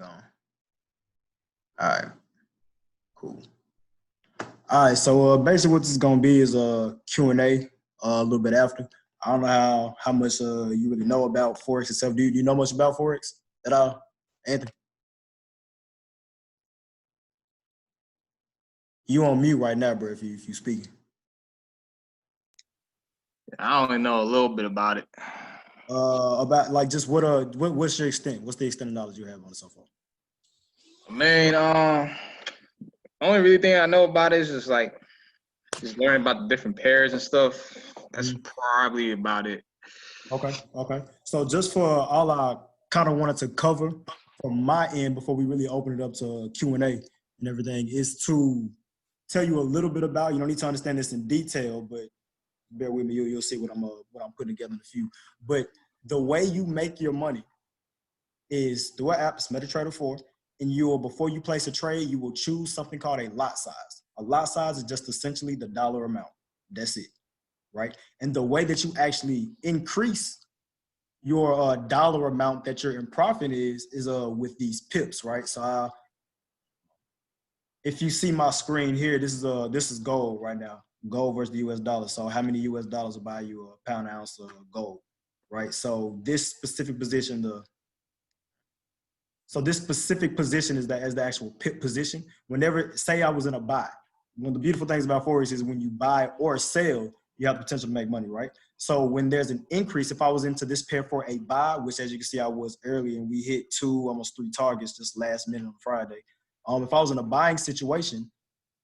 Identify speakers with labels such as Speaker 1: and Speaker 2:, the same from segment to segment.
Speaker 1: All right, cool. All right, so basically what this is gonna be is a Q&A a little bit after. I don't know how much you really know about Forex itself. Do you know much about Forex at all, Anthony? You on mute right now, bro, if you speaking.
Speaker 2: I only know a little bit about it.
Speaker 1: About like just what's your extent? What's the extent of knowledge you have on it so far?
Speaker 2: Man, only really thing I know about it is just learning about the different pairs and stuff. That's probably about it.
Speaker 1: Okay. So just for all I kind of wanted to cover from my end before we really open it up to Q&A and everything is to tell you a little bit about, you don't need to understand this in detail, but bear with me, you'll see what I'm putting together in a few. But the way you make your money is through an app, it's MetaTrader 4, and before you place a trade, you will choose something called a lot size. A lot size is just essentially the dollar amount. That's it, right? And the way that you actually increase your dollar amount that you're in profit is with these pips, right? So if you see my screen here, this is gold right now, gold versus the US dollar. So how many US dollars will buy you a pound ounce of gold, right? So this specific position, this specific position is as the actual pip position. Whenever, say I was in a buy, one of the beautiful things about Forex is when you buy or sell, you have the potential to make money, right? So when there's an increase, if I was into this pair for a buy, which as you can see, I was early and we hit almost three targets just last minute on Friday. If I was in a buying situation,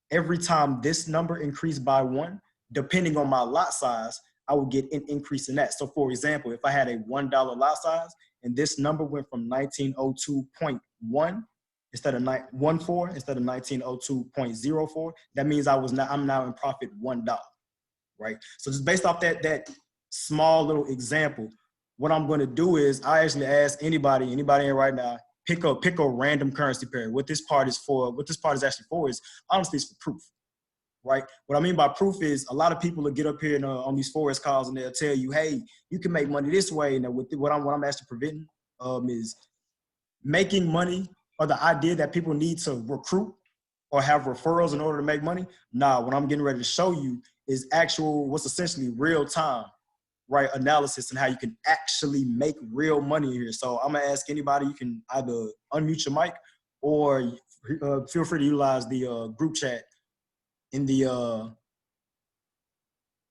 Speaker 1: every time this number increased by 1, depending on my lot size, I would get an increase in that. So for example, if I had a $1 lot size and this number went from 1902.1 instead of 14 instead of 1902.04, that means I'm now in profit $1, right? So just based off that small little example, what I'm going to do is I actually ask anybody in right now, pick a random currency pair. What this part is actually for is honestly it's for proof, right? What I mean by proof is a lot of people will get up here and, on these Forex calls and they'll tell you, hey, you can make money this way. And what I'm actually preventing is making money, or the idea that people need to recruit or have referrals in order to make money. Nah, what I'm getting ready to show you is what's essentially real time, right, analysis and how you can actually make real money here. So I'm gonna ask anybody, you can either unmute your mic or feel free to utilize the group chat in the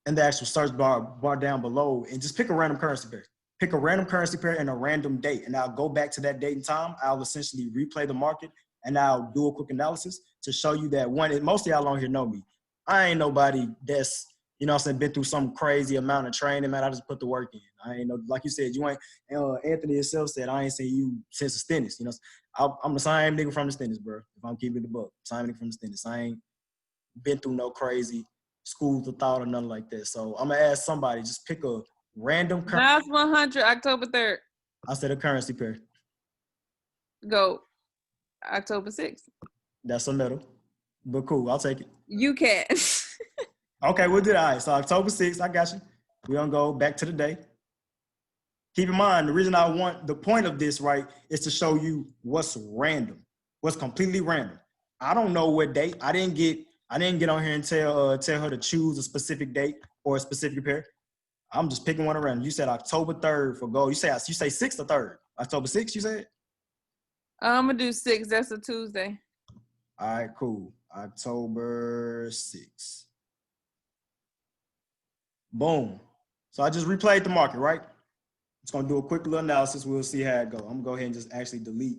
Speaker 1: actual search bar down below and just pick a random currency pair. Pick a random currency pair and a random date, and I'll go back to that date and time. I'll essentially replay the market and I'll do a quick analysis to show you that most of y'all on here know me. I ain't nobody that's, you know what I'm saying, been through some crazy amount of training, man. I just put the work in. I ain't know, like you said, you ain't, Anthony himself said, I ain't seen you since the Stennis. You know, I'm the same nigga from the Stennis, bro. If I'm keeping the book, same nigga from the Stennis. I ain't been through no crazy schools of thought or nothing like that. So I'm gonna ask somebody, just pick a random currency.
Speaker 3: That's 100, October 3rd.
Speaker 1: I said a currency pair.
Speaker 3: Go, October 6th.
Speaker 1: That's a medal, but cool, I'll take it.
Speaker 3: You can.
Speaker 1: Okay, we'll do that. All right, so October 6th, I got you. We're gonna go back to the day. Keep in mind, the point of this, right, is to show you what's random, what's completely random. I don't know what date. I didn't get on here and tell her to choose a specific date or a specific pair. I'm just picking one around. You said October 3rd for gold. You say 6th or 3rd? October 6th, you said?
Speaker 3: I'm gonna do 6th. That's a Tuesday.
Speaker 1: All right, cool. October 6th. Boom. So I just replayed the market, right? It's gonna do a quick little analysis. We'll see how it goes. I'm gonna go ahead and just actually delete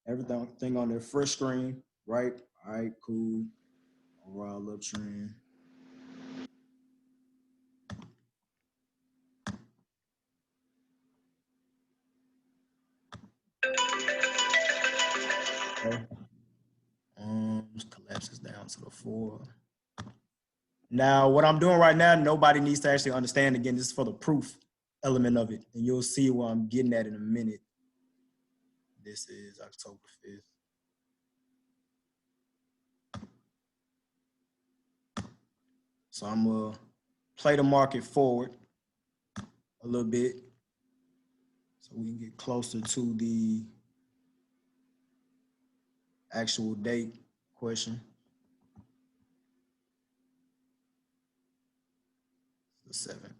Speaker 1: everything on their first screen, right? All right, cool. Overall uptrend. Okay. Collapses down to the 4. Now, what I'm doing right now, nobody needs to actually understand. Again, this is for the proof element of it, and you'll see what I'm getting at in a minute. This is October 5th. So I'm gonna play the market forward a little bit so we can get closer to the actual date question. The 7th.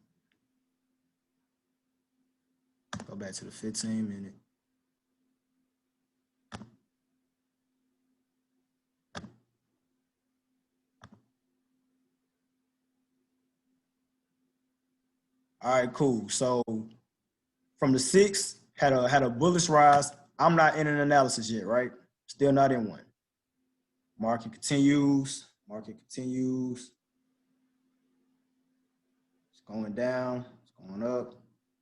Speaker 1: Go back to the 15-minute. All right, cool. So from the 6th, had a bullish rise. I'm not in an analysis yet, right? Still not in one. Market continues. Market continues. It's going down. It's going up.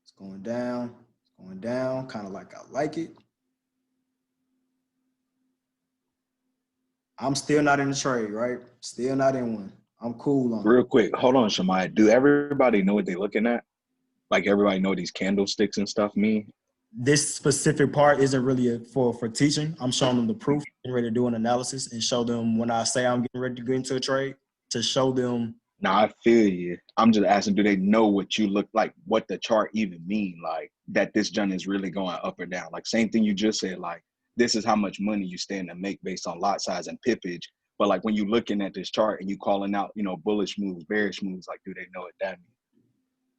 Speaker 1: It's going down. It's going down. Kind of like I like it. I'm still not in the trade, right? Still not in one. I'm cool on it.
Speaker 4: Real quick, hold on, Shamaya. Do everybody know what they're looking at? Like everybody know what these candlesticks and stuff mean?
Speaker 1: This specific part isn't really for teaching. I'm showing them the proof, getting ready to do an analysis and show them when I say I'm getting ready to get into a trade, to show them.
Speaker 4: Nah, I feel you. I'm just asking, do they know what you look like, what the chart even mean? Like that this joint is really going up or down. Like same thing you just said, like this is how much money you stand to make based on lot size and pippage. But like when you're looking at this chart and you calling out, you know, bullish moves, bearish moves, like do they know what that means?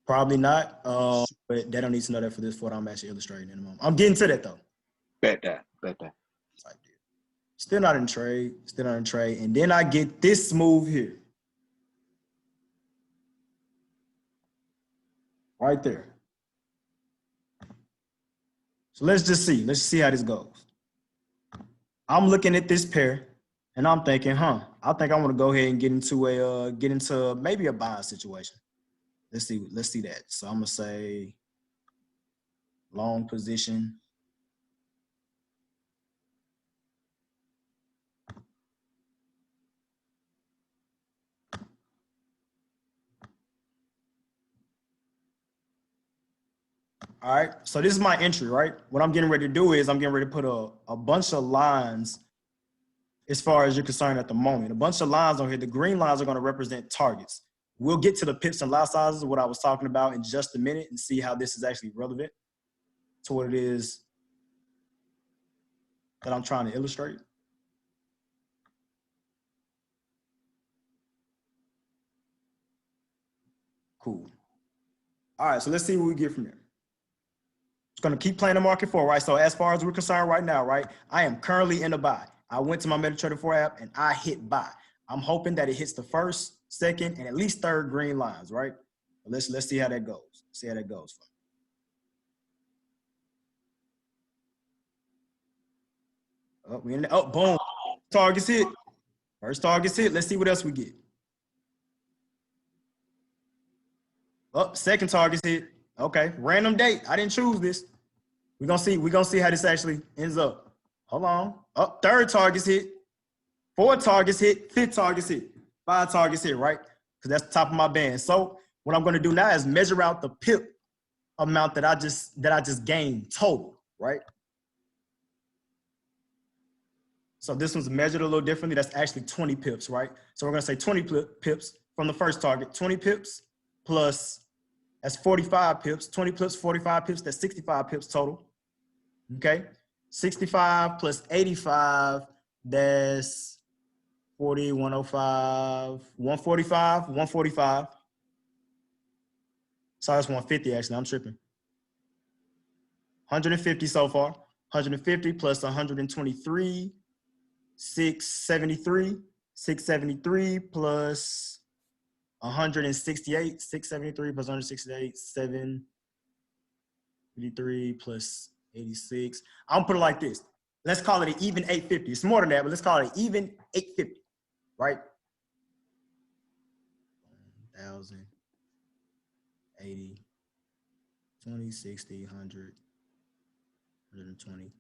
Speaker 1: Probably not, but they don't need to know that for this, for what I'm actually illustrating in a moment. I'm getting to that though.
Speaker 4: Bet that.
Speaker 1: Still not in trade, and then I get this move here, right there. So let's just see how this goes. I'm looking at this pair, and I'm thinking, I think I want to go ahead and get into maybe a buying situation. Let's see that. So I'm gonna say long position. All right, so this is my entry, right? What I'm getting ready to do is I'm getting ready to put a bunch of lines as far as you're concerned at the moment. A bunch of lines on here. The green lines are going to represent targets. We'll get to the pips and lot sizes, what I was talking about, in just a minute, and see how this is actually relevant to what it is that I'm trying to illustrate. Cool. All right, so let's see what we get from there. It's going to keep playing the market forward, right? So as far as we're concerned right now, right, I am currently in a buy. I went to my MetaTrader 4 app and I hit buy. I'm hoping that it hits the first, second, and at least third green lines, right? Let's see how that goes. See how that goes. Oh, boom. Targets hit. First target's hit. Let's see what else we get. Oh, second target's hit. Okay, random date. I didn't choose this. We're gonna see how this actually ends up. Hold on. Oh, third target's hit. Fourth targets hit. Fifth targets hit. 5 targets hit, right? Because that's the top of my band. So what I'm gonna do now is measure out the pip amount that I just gained total, right? So this one's measured a little differently. That's actually 20 pips, right? So we're gonna say 20 pips from the first target. 20 pips plus, that's 45 pips. 20 pips, 45 pips, that's 65 pips total. Okay? 65 plus 85, that's 40, 105, 145, 145. Sorry, that's 150 actually, I'm tripping. 150 so far. 150 plus 123, 673. 673 plus 168, 673 plus 168, 753 plus 86. I'm put it like this. Let's call it an even 850. It's more than that, but let's call it an even 850, right? 1,000, 80, 20, 60, 100, 120.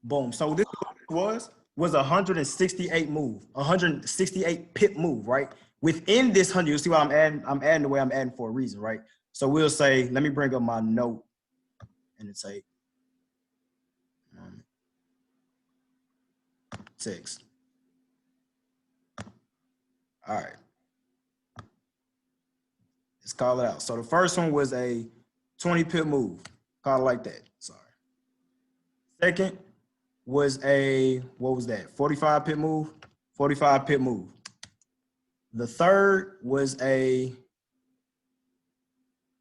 Speaker 1: Boom. So this was a 168 move, 168 pip move, right? Within this 100, you see why I'm adding the way I'm adding for a reason, right? So we'll say, let me bring up my note and it's a text. All right. Let's call it out. So the first one was a 20 pip move. Call it like that. Sorry. Second was a, what was that? 45 pip move? 45 pip move. The third was a,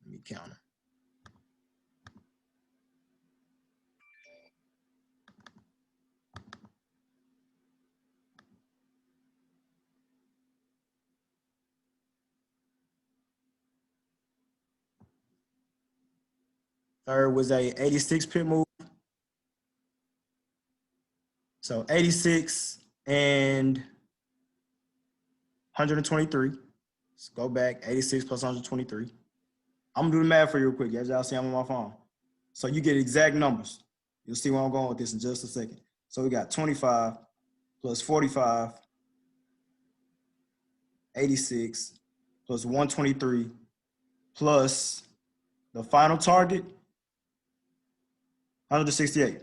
Speaker 1: let me count them. Third was a 86 pip move. So 86 and 123. Let's go back, 86 plus 123. I'm gonna do the math for you real quick. As y'all see, I'm on my phone. So you get exact numbers. You'll see where I'm going with this in just a second. So we got 25 plus 45, 86 plus 123 plus the final target, 168.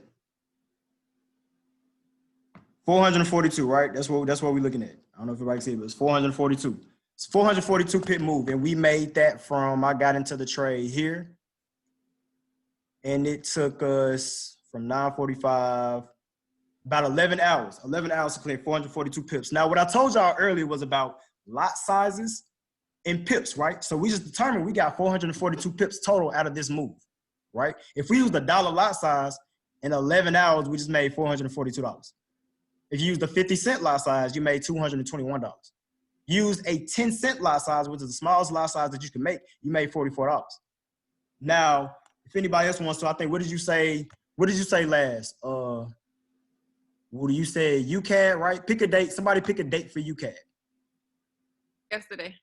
Speaker 1: 442, right? That's what we're looking at. I don't know if everybody can see it, but it's 442. It's 442 pip move, and we made that from, I got into the trade here, and it took us from 9:45, about 11 hours to clear 442 pips. Now, what I told y'all earlier was about lot sizes and pips, right? So we just determined we got 442 pips total out of this move, right? If we used a dollar lot size in 11 hours, we just made $442. If you used a 50-cent lot size, you made $221. Use a 10-cent lot size, which is the smallest lot size that you can make, you made $44. Now, if anybody else wants to, I think, what did you say last? What do you say? UCAD, right? Pick a date. Somebody pick a date for UCAD.
Speaker 3: Yesterday.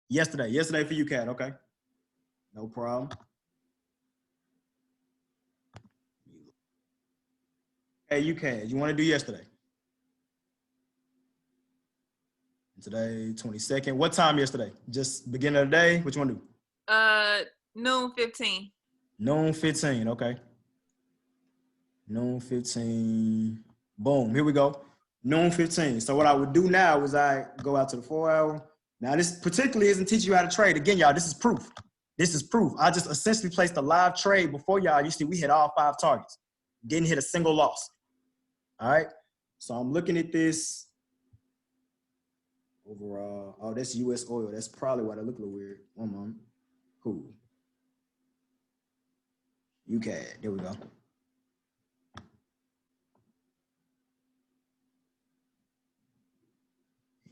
Speaker 1: Yesterday for UCAD, okay. No problem. Hey, UCAD, you want to do yesterday? Today, 22nd. What time yesterday? Just beginning of the day? Which one do?
Speaker 3: Noon 15.
Speaker 1: Noon 15, okay. Noon 15. Boom, here we go. Noon 15. So what I would do now is I go out to the 4 hour. Now this particularly isn't teaching you how to trade. Again, y'all, this is proof. I just essentially placed a live trade before y'all. You see, we hit all 5 targets. Didn't hit a single loss. All right. So I'm looking at this. Overall, oh, that's US oil. That's probably why they look a little weird. One moment. Cool. UCAD. There we go.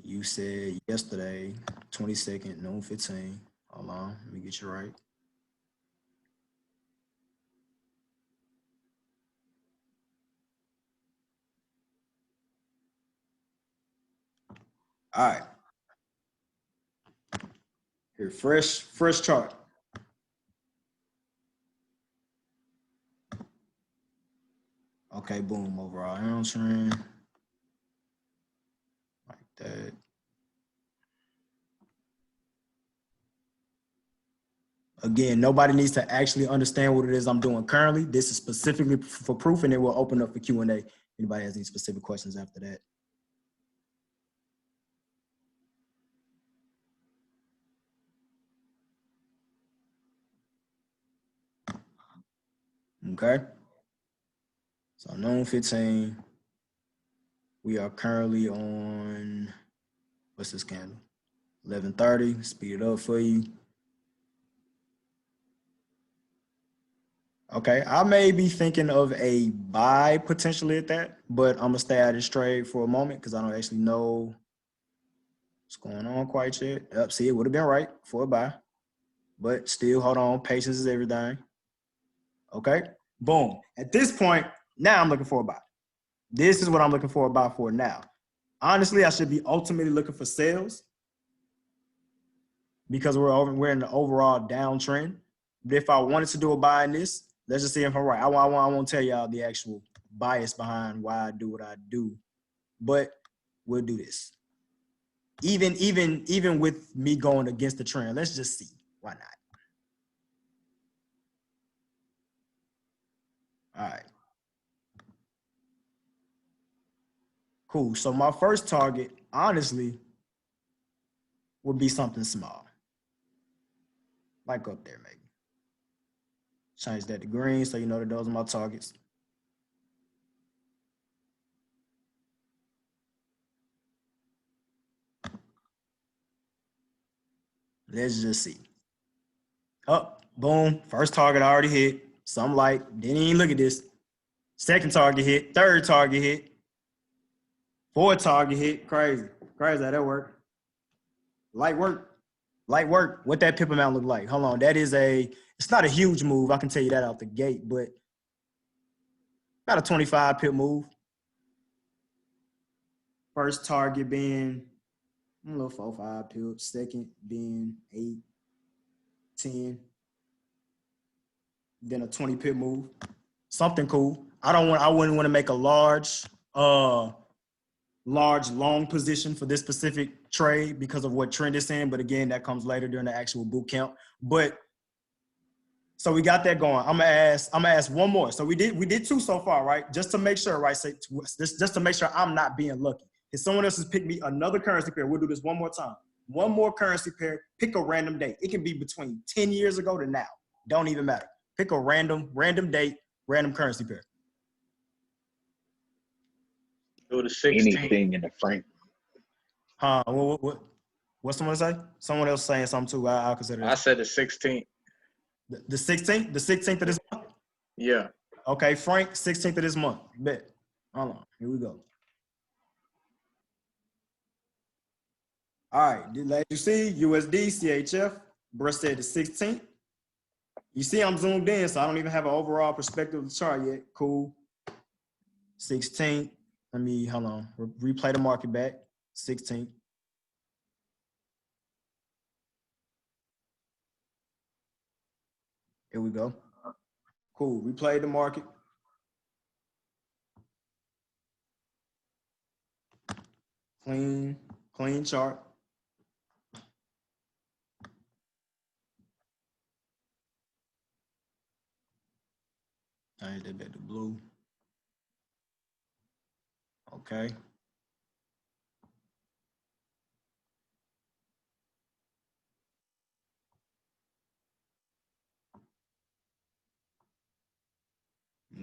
Speaker 1: You said yesterday, 22nd, noon 15. Hold on, let me get you right. All right. Here, fresh chart. Okay, boom, overall downtrend. Like that. Again, nobody needs to actually understand what it is I'm doing currently. This is specifically for proof, and then we'll open up for Q&A. Anybody has any specific questions after that? Okay. So noon 15. We are currently on, what's this candle? 11:30. Speed it up for you. Okay, I may be thinking of a buy potentially at that, but I'm gonna stay out of this trade for a moment because I don't actually know what's going on quite yet. Up, see, it would have been right for a buy, but still, hold on. Patience is everything. Okay, boom. At this point, now I'm looking for a buy. This is what I'm looking for a buy for now. Honestly, I should be ultimately looking for sales because we're in the overall downtrend. But if I wanted to do a buy in this, let's just see if I'm right. I won't tell y'all the actual bias behind why I do what I do, but we'll do this. Even with me going against the trend, let's just see. Why not? All right. Cool. So my first target, honestly, would be something small. Like up there, maybe. Change that to green so you know that those are my targets. Let's just see. Oh, boom. First target already hit. Some light. Didn't even look at this. Second target hit. Third target hit. Fourth target hit. Crazy. Crazy how that worked. Light work. Light work. What that pip amount look like? Hold on. That is it's not a huge move. I can tell you that out the gate, but about a 25 pip move. First target being a little 4-5 pips. Second being 8, 10. Then a 20 pip move. Something cool. I wouldn't want to make a large long position for this specific trade because of what trend it's in. But again, that comes later during the actual boot camp. But so we got that going. I'm gonna ask one more. So we did 2 so far, right? Just to make sure, right? Just to make sure I'm not being lucky. If someone else has picked me another currency pair, we'll do this one more time. One more currency pair. Pick a random date. It can be between 10 years ago to now. Don't even matter. Pick a random date, random currency pair.
Speaker 2: Go to 16.
Speaker 4: Anything in the frame.
Speaker 1: What's someone say? Someone else saying something too. I'll consider
Speaker 2: I
Speaker 1: that.
Speaker 2: said the 16th.
Speaker 1: The 16th? The 16th of this month?
Speaker 2: Yeah.
Speaker 1: Okay, Frank, 16th of this month. Bet. Hold on. Here we go. All right. As you see, USD, CHF. Bruh said the 16th. You see I'm zoomed in, so I don't even have an overall perspective of the chart yet. Cool. 16th. Let me, hold on. Replay the market back. 16th. Here we go. Cool. Replay the market. Clean chart. I did that to blue. Okay.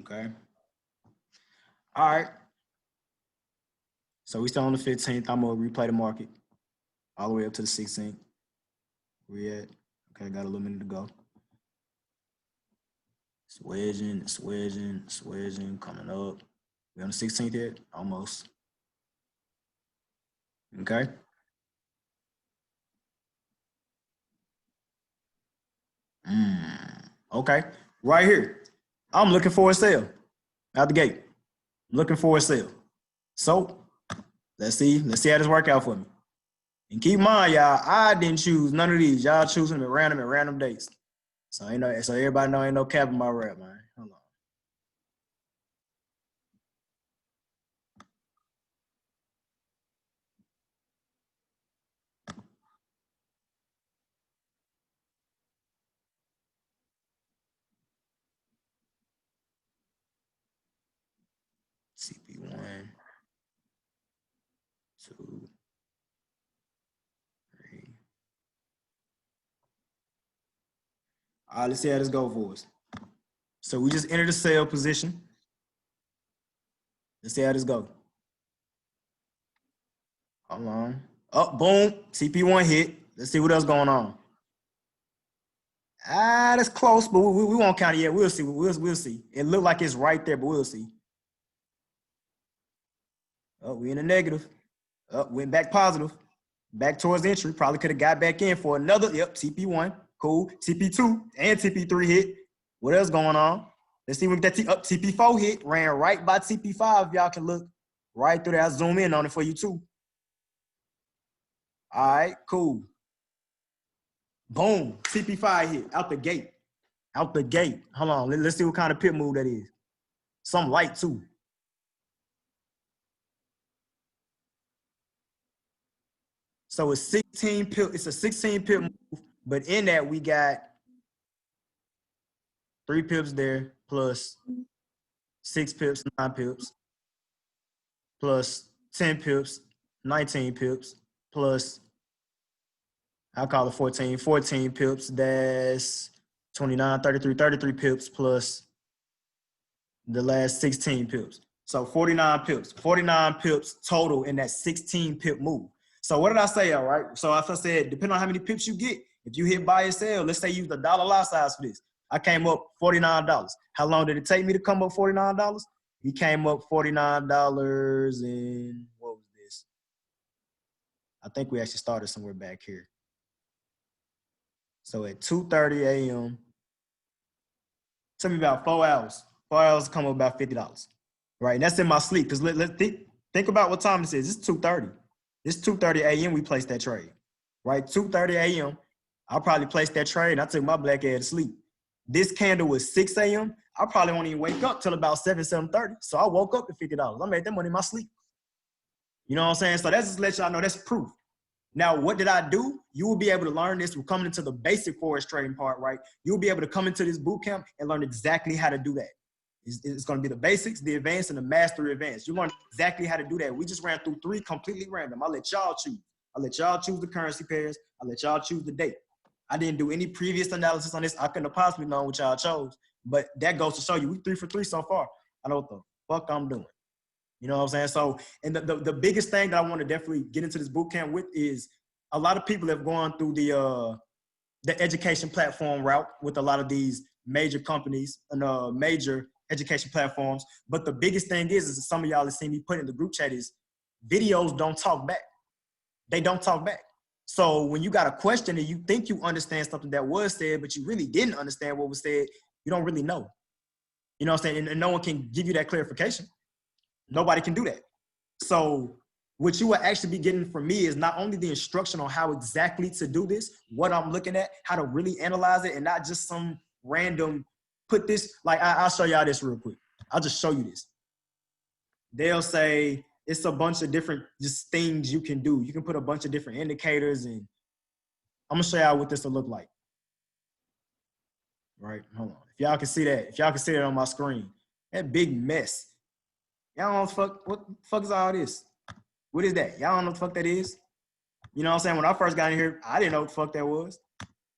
Speaker 1: Okay. All right. So we still on the 15th. I'm gonna replay the market all the way up to the 16th. Where we at? Okay, got a little minute to go. It's wedging, coming up. We on the 16th yet? Almost. Okay. Okay. Right here. I'm looking for a sale out the gate. Looking for a sale. So let's see how this work out for me. And keep in mind, y'all, I didn't choose none of these. Y'all choosing them at random dates. So everybody know ain't no cap in my rap, man. Hold on. CP1, 2, 3. All right, let's see how this go for us. So we just entered the sale position. Let's see how this go. Hold on. Oh, boom. CP1 hit. Let's see what else going on. That's close, but we won't count it yet. We'll see. We'll see. It looked like it's right there, but we'll see. Oh, we in the negative. Oh, went back positive. Back towards entry. Probably could have got back in for another. Yep, TP1. Cool. TP2 and TP3 hit. What else going on? Let's see what that TP4 hit. Ran right by TP5. Y'all can look right through there. I'll zoom in on it for you too. All right, cool. Boom. TP5 hit out the gate. Out the gate. Hold on. Let's see what kind of pit move that is. Some light too. So it's 16 pip. It's a 16 pip move, but in that we got 3 pips there plus 6 pips, 9 pips, plus 10 pips, 19 pips, plus I'll call it 14 pips. That's 29, 33 pips plus the last 16 pips. So 49 pips total in that 16 pip move. So what did I say, all right? So as I said, depending on how many pips you get, If you hit buy or sell, let's say you use the dollar lot size for this. I came up $49. How long did it take me to come up $49? He came up $49 in, what was this? I think we actually started somewhere back here. So at 2:30 a.m., took me about 4 hours. 4 hours to come up about $50, right? And that's in my sleep. Because let's think about what time this is. It's 2:30. It's 2:30 a.m. we placed that trade, right? 2:30 a.m. I probably placed that trade and I took my black ass to sleep. This candle was 6 a.m. I probably won't even wake up till about 7:30. So I woke up to $50. I made that money in my sleep. You know what I'm saying? So that's just let y'all know that's proof. Now, what did I do? You will be able to learn this. We're coming into the basic Forex trading part, right? You'll be able to come into this boot camp and learn exactly how to do that. It's going to be the basics, the advanced, and the mastery advanced. You learn exactly how to do that. We just ran through 3 completely random. I'll let y'all choose. I'll let y'all choose the currency pairs. I'll let y'all choose the date. I didn't do any previous analysis on this. I couldn't have possibly known what y'all chose. But that goes to show you we 3 for 3 so far. I know what the fuck I'm doing. You know what I'm saying? So, and the biggest thing that I want to definitely get into this boot camp with is a lot of people have gone through the education platform route with a lot of these major companies and major education platforms. But the biggest thing is some of y'all have seen me put in the group chat is videos don't talk back. They don't talk back. So when you got a question and you think you understand something that was said, but you really didn't understand what was said, you don't really know. You know what I'm saying? And no one can give you that clarification. Nobody can do that. So what you will actually be getting from me is not only the instruction on how exactly to do this, what I'm looking at, how to really analyze it, and not just some random put this, like I'll show y'all this real quick. I'll just show you this. They'll say it's a bunch of different just things you can do. You can put a bunch of different indicators, and I'm gonna show y'all what this will look like. Right, hold on. If y'all can see that on my screen, that big mess. Y'all don't know what the fuck is all this? What is that? Y'all don't know what the fuck that is? You know what I'm saying? When I first got in here, I didn't know what the fuck that was.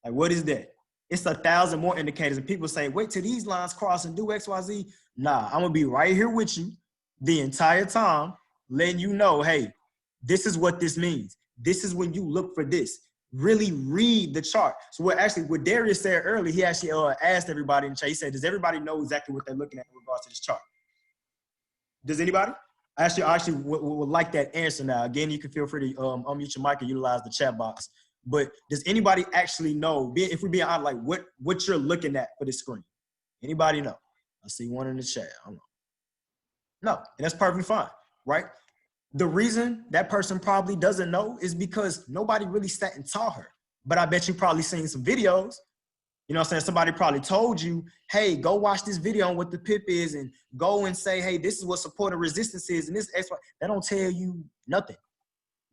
Speaker 1: Like, what is that? It's 1,000 more indicators. And people say, wait till these lines cross and do X, Y, Z. Nah, I'm going to be right here with you the entire time, letting you know, hey, this is what this means. This is when you look for this. Really read the chart. So what Darius said earlier, he actually asked everybody in the chat. He said, does everybody know exactly what they're looking at in regards to this chart? Does anybody? I actually would like that answer now. Again, you can feel free to unmute your mic and utilize the chat box. But does anybody actually know, if we're being honest, like what you're looking at for this screen? Anybody know? I see one in the chat. I don't know. No, and that's perfectly fine, right? The reason that person probably doesn't know is because nobody really sat and taught her. But I bet you probably seen some videos. You know what I'm saying? Somebody probably told you, hey, go watch this video on what the pip is and go and say, hey, this is what support and resistance is. And this X, Y. That don't tell you nothing.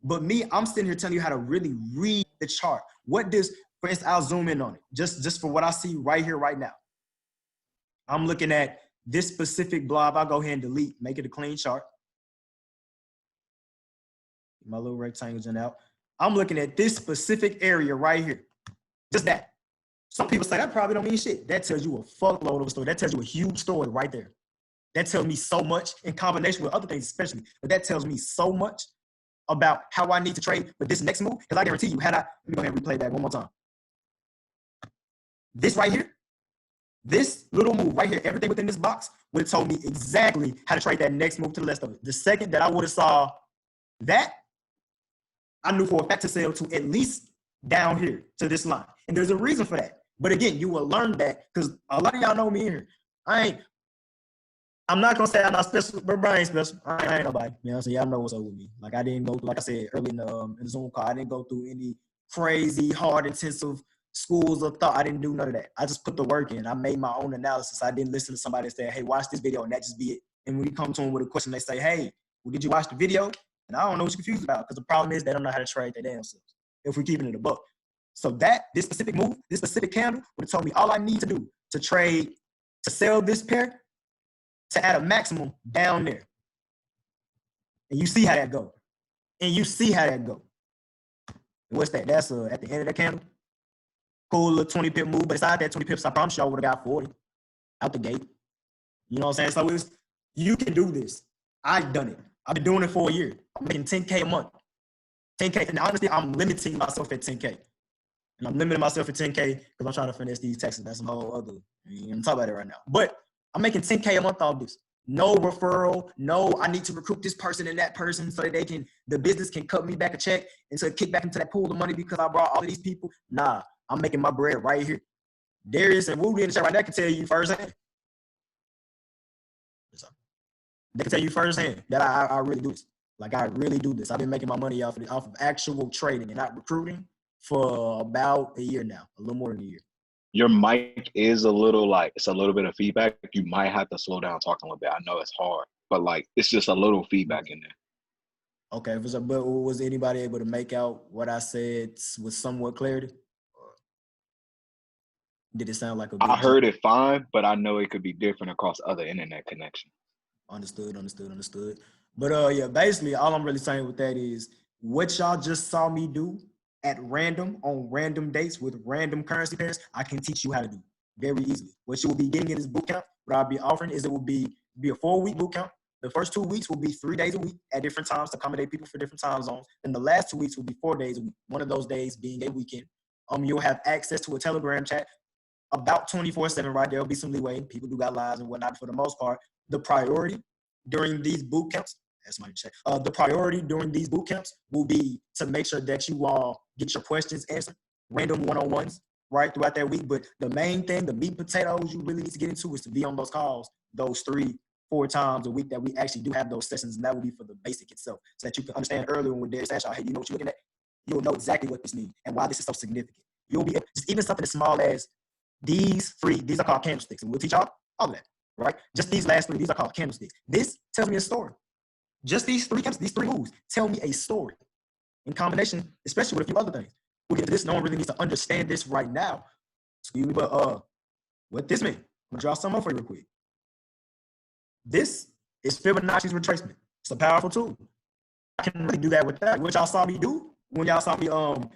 Speaker 1: But me, I'm sitting here telling you how to really read the chart. What does, for instance, I'll zoom in on it. Just for what I see right here, right now. I'm looking at this specific blob. I'll go ahead and delete, make it a clean chart. My little rectangles in out. I'm looking at this specific area right here. Just that. Some people say that probably don't mean shit. That tells you a fuckload of a story. That tells you a huge story right there. That tells me so much in combination with other things, especially. But that tells me so much about how I need to trade for this next move. Because I guarantee you, let me go ahead and replay that one more time. This right here, this little move right here, everything within this box would have told me exactly how to trade that next move to the left of it. The second that I would have saw that, I knew for a fact to sell to at least down here to this line. And there's a reason for that. But again, you will learn that because a lot of y'all know me in here. I'm not gonna say I'm not special, but I ain't special. I ain't nobody. You know what I'm saying? Y'all know what's up with me. Like I didn't go, like I said earlier in the Zoom call, I didn't go through any crazy, hard, intensive schools of thought. I didn't do none of that. I just put the work in. I made my own analysis. I didn't listen to somebody that said, hey, watch this video, and that just be it. And when you come to them with a question, they say, hey, well, did you watch the video? And I don't know what you're confused about because the problem is they don't know how to trade their damn selves if we're keeping it a buck. So this specific move, this specific candle would have told me all I need to do to trade, to sell this pair, to add a maximum down there. And you see how that go. What's that? That's at the end of that candle. Cool little 20 pip move, but inside that 20 pips, I promise you I would have got 40 out the gate. You know what I'm saying? So you can do this. I've done it. I've been doing it for a year. I'm making 10K a month. 10K, and honestly, I'm limiting myself at 10K. And I'm limiting myself to 10K because I'm trying to finesse these taxes. That's a whole other. I'm gonna talk about it right now. But I'm making 10K a month off this. No referral. No, I need to recruit this person and that person so that the business can cut me back a check and to kick back into that pool of money because I brought all of these people. Nah, I'm making my bread right here. Darius and Woody in the chat right now can tell you firsthand. They can tell you firsthand that I really do this. Like I really do this. I've been making my money off of actual trading and not recruiting for about a year now, a little more than a year.
Speaker 4: Your mic is a little it's a little bit of feedback. You might have to slow down talking a little bit. I know it's hard, but it's just a little feedback in there.
Speaker 1: Okay, but was anybody able to make out what I said with somewhat clarity? Or did it sound like a big
Speaker 4: I heard it fine, but I know it could be different across other internet connections.
Speaker 1: Understood. But yeah, basically all I'm really saying with that is what y'all just saw me do at random on random dates with random currency pairs, I can teach you how to do very easily. What you will be getting in this boot camp, what I'll be offering is it will be a 4-week boot camp. The first 2 weeks will be 3 days a week at different times to accommodate people for different time zones. And the last 2 weeks will be 4 days a week. One of those days being a weekend. You'll have access to a Telegram chat about 24/7, right? There'll be some leeway. People do got lives and whatnot. For the most part, the priority during these boot camps, that's my check. The priority during these boot camps will be to make sure that you all get your questions answered, random one-on-ones, right, throughout that week. But the main thing, the meat and potatoes you really need to get into is to be on those calls, those 3-4 times a week that we actually do have those sessions, and that will be for the basic itself, so that you can understand earlier when Darius asked y'all, hey, you know what you're looking at? You'll know exactly what this means and why this is so significant. You'll be just even something as small as these are called candlesticks, and we'll teach y'all all of that, right? Just these last 3, these are called candlesticks. This tells me a story. Just these 3 moves tell me a story in combination, especially with a few other things. We'll get to this. No one really needs to understand this right now. Excuse me, but what this means? I'm gonna draw some up for you real quick. This is Fibonacci's retracement. It's a powerful tool. I can really do that with that. What y'all saw me do when y'all saw me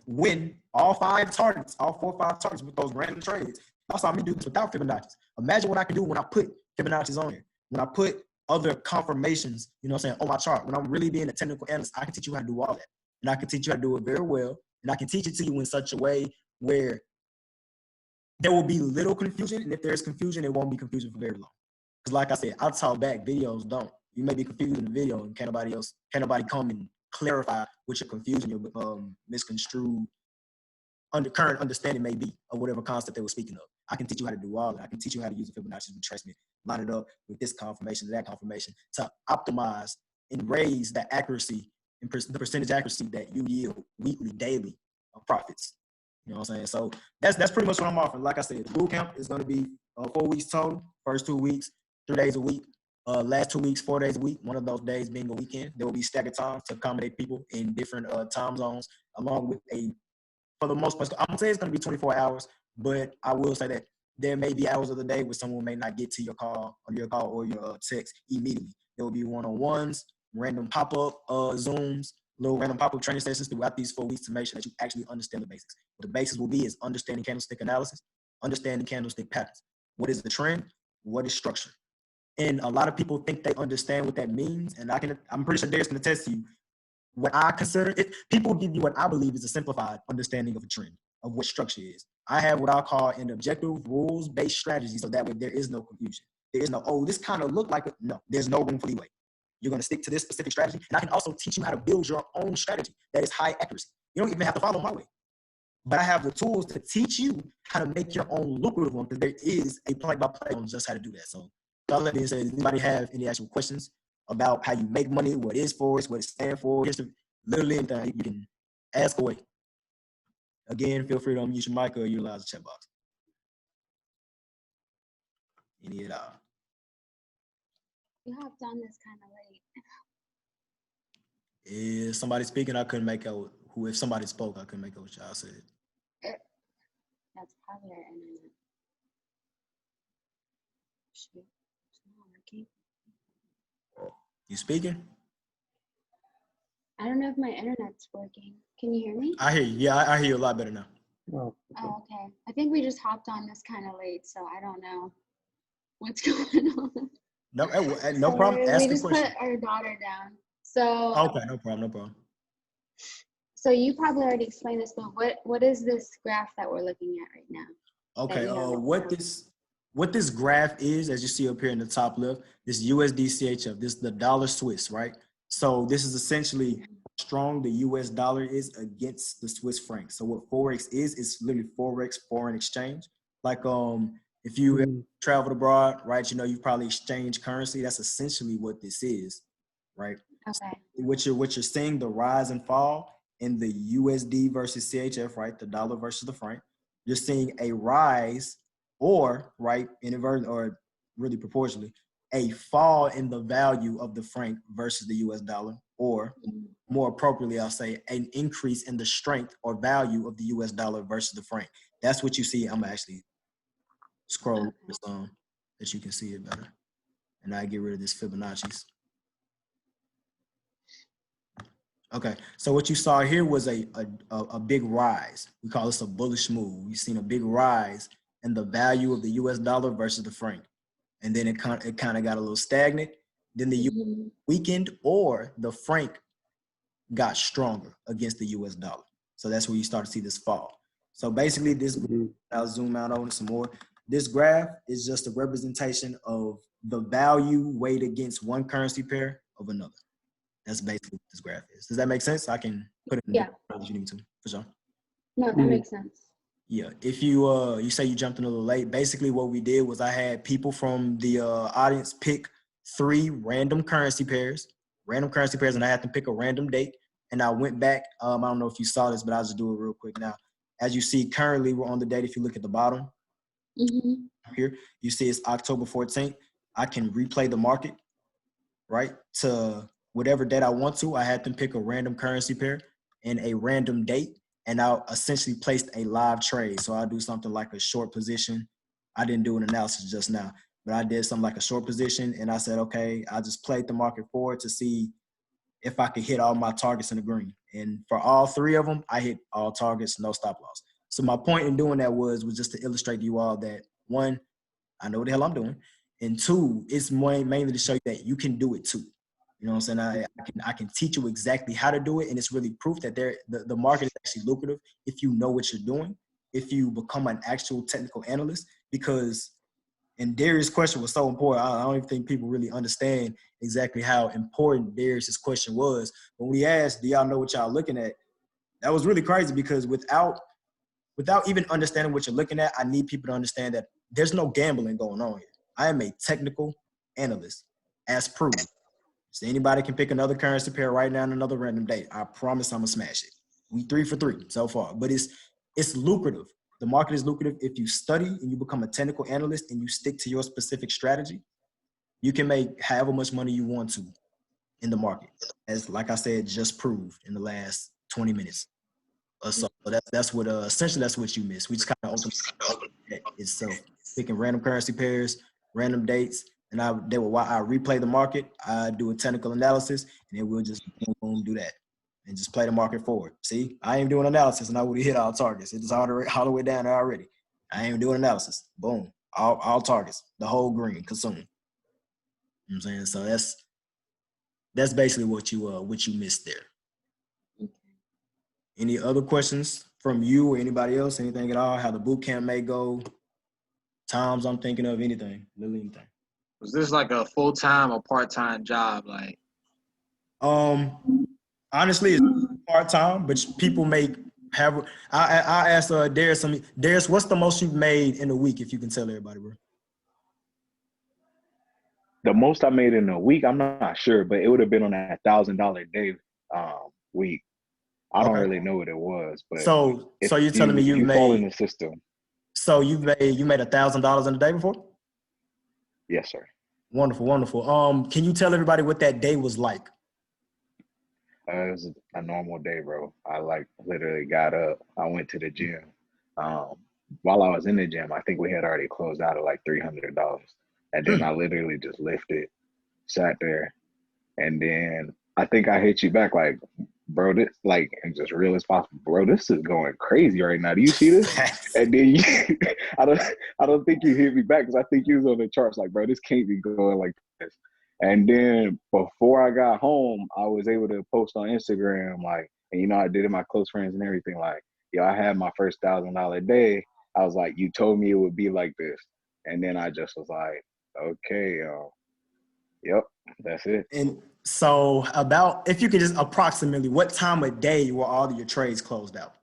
Speaker 1: win all 5 targets, all 4 or 5 targets with those random trades. Y'all saw me do this without Fibonacci's. Imagine what I can do when I put Fibonacci's on here. When I put other confirmations, you know what I'm saying, on my chart. When I'm really being a technical analyst, I can teach you how to do all that. And I can teach you how to do it very well. And I can teach it to you in such a way where there will be little confusion. And if there's confusion, it won't be confusion for very long. Because like I said, I talk back, videos don't. You may be confused in the video and can't nobody come and clarify what your confusion, your misconstrued current understanding may be of whatever concept they were speaking of. I can teach you how to do all that. I can teach you how to use the Fibonacci retracement, line it up with this confirmation, that confirmation to optimize and raise the accuracy and the percentage accuracy that you yield weekly, daily of profits. You know what I'm saying? So that's pretty much what I'm offering. Like I said, the boot camp is going to be 4 weeks total. First 2 weeks, 3 days a week. Last 2 weeks, 4 days a week. One of those days being a weekend. There will be staggered times to accommodate people in different time zones, along with for the most part, I'm gonna say it's gonna be 24 hours, but I will say that there may be hours of the day where someone may not get to your call or your text immediately. There will be one-on-ones, random pop-up Zooms, little random pop-up training sessions throughout these 4 weeks to make sure that you actually understand the basics. What the basics will be is understanding candlestick analysis, understanding candlestick patterns. What is the trend? What is structure? And a lot of people think they understand what that means, and I'm pretty sure Darius can attest to you. What I consider it, people give you what I believe is a simplified understanding of a trend, of what structure is. I have what I call an objective rules-based strategy, so that way there is no confusion. There is no, oh, this kind of look like it. No, there's no room for leeway. You're going to stick to this specific strategy, and I can also teach you how to build your own strategy that is high accuracy. You don't even have to follow my way. But I have the tools to teach you how to make your own lucrative one, because there is a play-by-play on just how to do that. So, all that being said, does anybody have any actual questions about how you make money, what is Forex, what it stands for, history, literally anything, you can ask away. Again, feel free to unmute your mic or utilize the chat box. Any at all.
Speaker 5: You hopped on this kind of late.
Speaker 1: Is somebody speaking? I couldn't make out who. If somebody spoke, I couldn't make out what y'all said.
Speaker 5: That's probably our internet. Shoot, it's not working.
Speaker 1: You speaking?
Speaker 5: I don't know if my internet's working. Can you hear me?
Speaker 1: I hear you. Yeah, I hear you a lot better now.
Speaker 5: Oh, okay. I think we just hopped on this kind of late, so I don't know what's going on.
Speaker 1: No, no problem.
Speaker 5: We
Speaker 1: Ask a
Speaker 5: just
Speaker 1: question.
Speaker 5: put our daughter down. So
Speaker 1: Okay, no problem.
Speaker 5: So you probably already explained this, but what is this graph that we're looking at right now?
Speaker 1: Okay,
Speaker 5: you have
Speaker 1: what this graph is, as you see up here in the top left, this USD CHF, this is the dollar Swiss, right? So this is essentially how strong the US dollar is against the Swiss franc. So what Forex is literally Forex, foreign exchange. Like if you have traveled abroad, right, you know, you probably exchange currency. That's essentially what this is, right?
Speaker 5: Okay.
Speaker 1: What you're seeing, the rise and fall in the USD versus CHF, right? The dollar versus the franc. You're seeing a rise or, right, inverted or really proportionally, a fall in the value of the franc versus the US dollar, or more appropriately, I'll say an increase in the strength or value of the US dollar versus the franc. That's what you see. I'm gonna actually scroll some that you can see it better. And I get rid of this Fibonacci's. Okay, so what you saw here was a big rise. We call this a bullish move. We've seen a big rise in the value of the US dollar versus the franc. And then it kind of got a little stagnant. Then the US weakened, or the franc got stronger against the US dollar. So that's where you start to see this fall. So basically this, I'll zoom out on it some more. This graph is just a representation of the value weighed against one currency pair of another. That's basically what this graph is. Does that make sense? I can put it in the if you need to, for sure.
Speaker 5: No, that makes sense.
Speaker 1: Yeah, if you you say you jumped in a little late, basically what we did was I had people from the audience pick 3 random currency pairs, and I had them pick a random date. And I went back, I don't know if you saw this, but I'll just do it real quick now. As you see, currently we're on the date. If you look at the bottom here, you see it's October 14th. I can replay the market, right, to whatever date I want to. I had them pick a random currency pair and a random date, and I essentially placed a live trade. So I'll do something like a short position. I didn't do an analysis just now, but I did something like a short position, and I said, okay, I just played the market forward to see if I could hit all my targets in the green. And for all 3 of them, I hit all targets, no stop loss. So my point in doing that was just to illustrate to you all that, 1, I know what the hell I'm doing, and 2, it's mainly to show you that you can do it too. You know what I'm saying? I can teach you exactly how to do it, and it's really proof that the market is actually lucrative if you know what you're doing, if you become an actual technical analyst. Because, and Darius' question was so important. I don't even think people really understand exactly how important Darius' question was. When we asked, do y'all know what y'all looking at? That was really crazy, because without even understanding what you're looking at, I need people to understand that there's no gambling going on here. I am a technical analyst, as proved. So anybody can pick another currency pair right now on another random date. I promise I'm gonna smash it. We 3 for 3 so far, but it's lucrative. The market is lucrative. If you study and you become a technical analyst and you stick to your specific strategy, you can make however much money you want to in the market. As like I said, just proved in the last 20 minutes or so. That's what essentially that's what you missed. We just kind of opened itself, picking random currency pairs, random dates. And I replay the market, I do a technical analysis, and then we'll just boom, do that and just play the market forward. See, I ain't doing analysis, and I would have hit all targets. It's all the way down there already. I ain't doing analysis. Boom, all targets, the whole green, consume. You know what I'm saying? So that's basically what you missed there. Any other questions from you or anybody else? Anything at all? How the boot camp may go? Times I'm thinking of, anything, literally anything.
Speaker 2: Was this like a full-time or part-time job? Like,
Speaker 1: honestly, it's part-time, but people have. I asked Darius, what's the most you've made in a week? If you can tell everybody, bro.
Speaker 4: The most I made in a week, I'm not sure, but it would have been on that $1,000 day week. I don't really know what it was, but
Speaker 1: so you're telling me you
Speaker 4: fall in
Speaker 1: made
Speaker 4: the system.
Speaker 1: So you made $1,000 in a day before?
Speaker 4: Yes, sir.
Speaker 1: Wonderful, wonderful. Can you tell everybody what that day was like?
Speaker 4: It was a normal day, bro. I literally got up. I went to the gym. While I was in the gym, I think we had already closed out at like $300. And then I literally just lifted, sat there, and then I think I hit you back like, bro, this and just real as possible, bro, this is going crazy right now. Do you see this? And then I don't think you hit me back, because I think you was on the charts like, bro, this can't be going like this. And then before I got home, I was able to post on Instagram, like, and you know, I did it my close friends and everything. Like, yo, I had my first $1,000 day. I was like, you told me it would be like this. And then I just was like, okay, yep, that's it.
Speaker 1: And so about, if you could just approximately, what time of day were all of your trades closed out?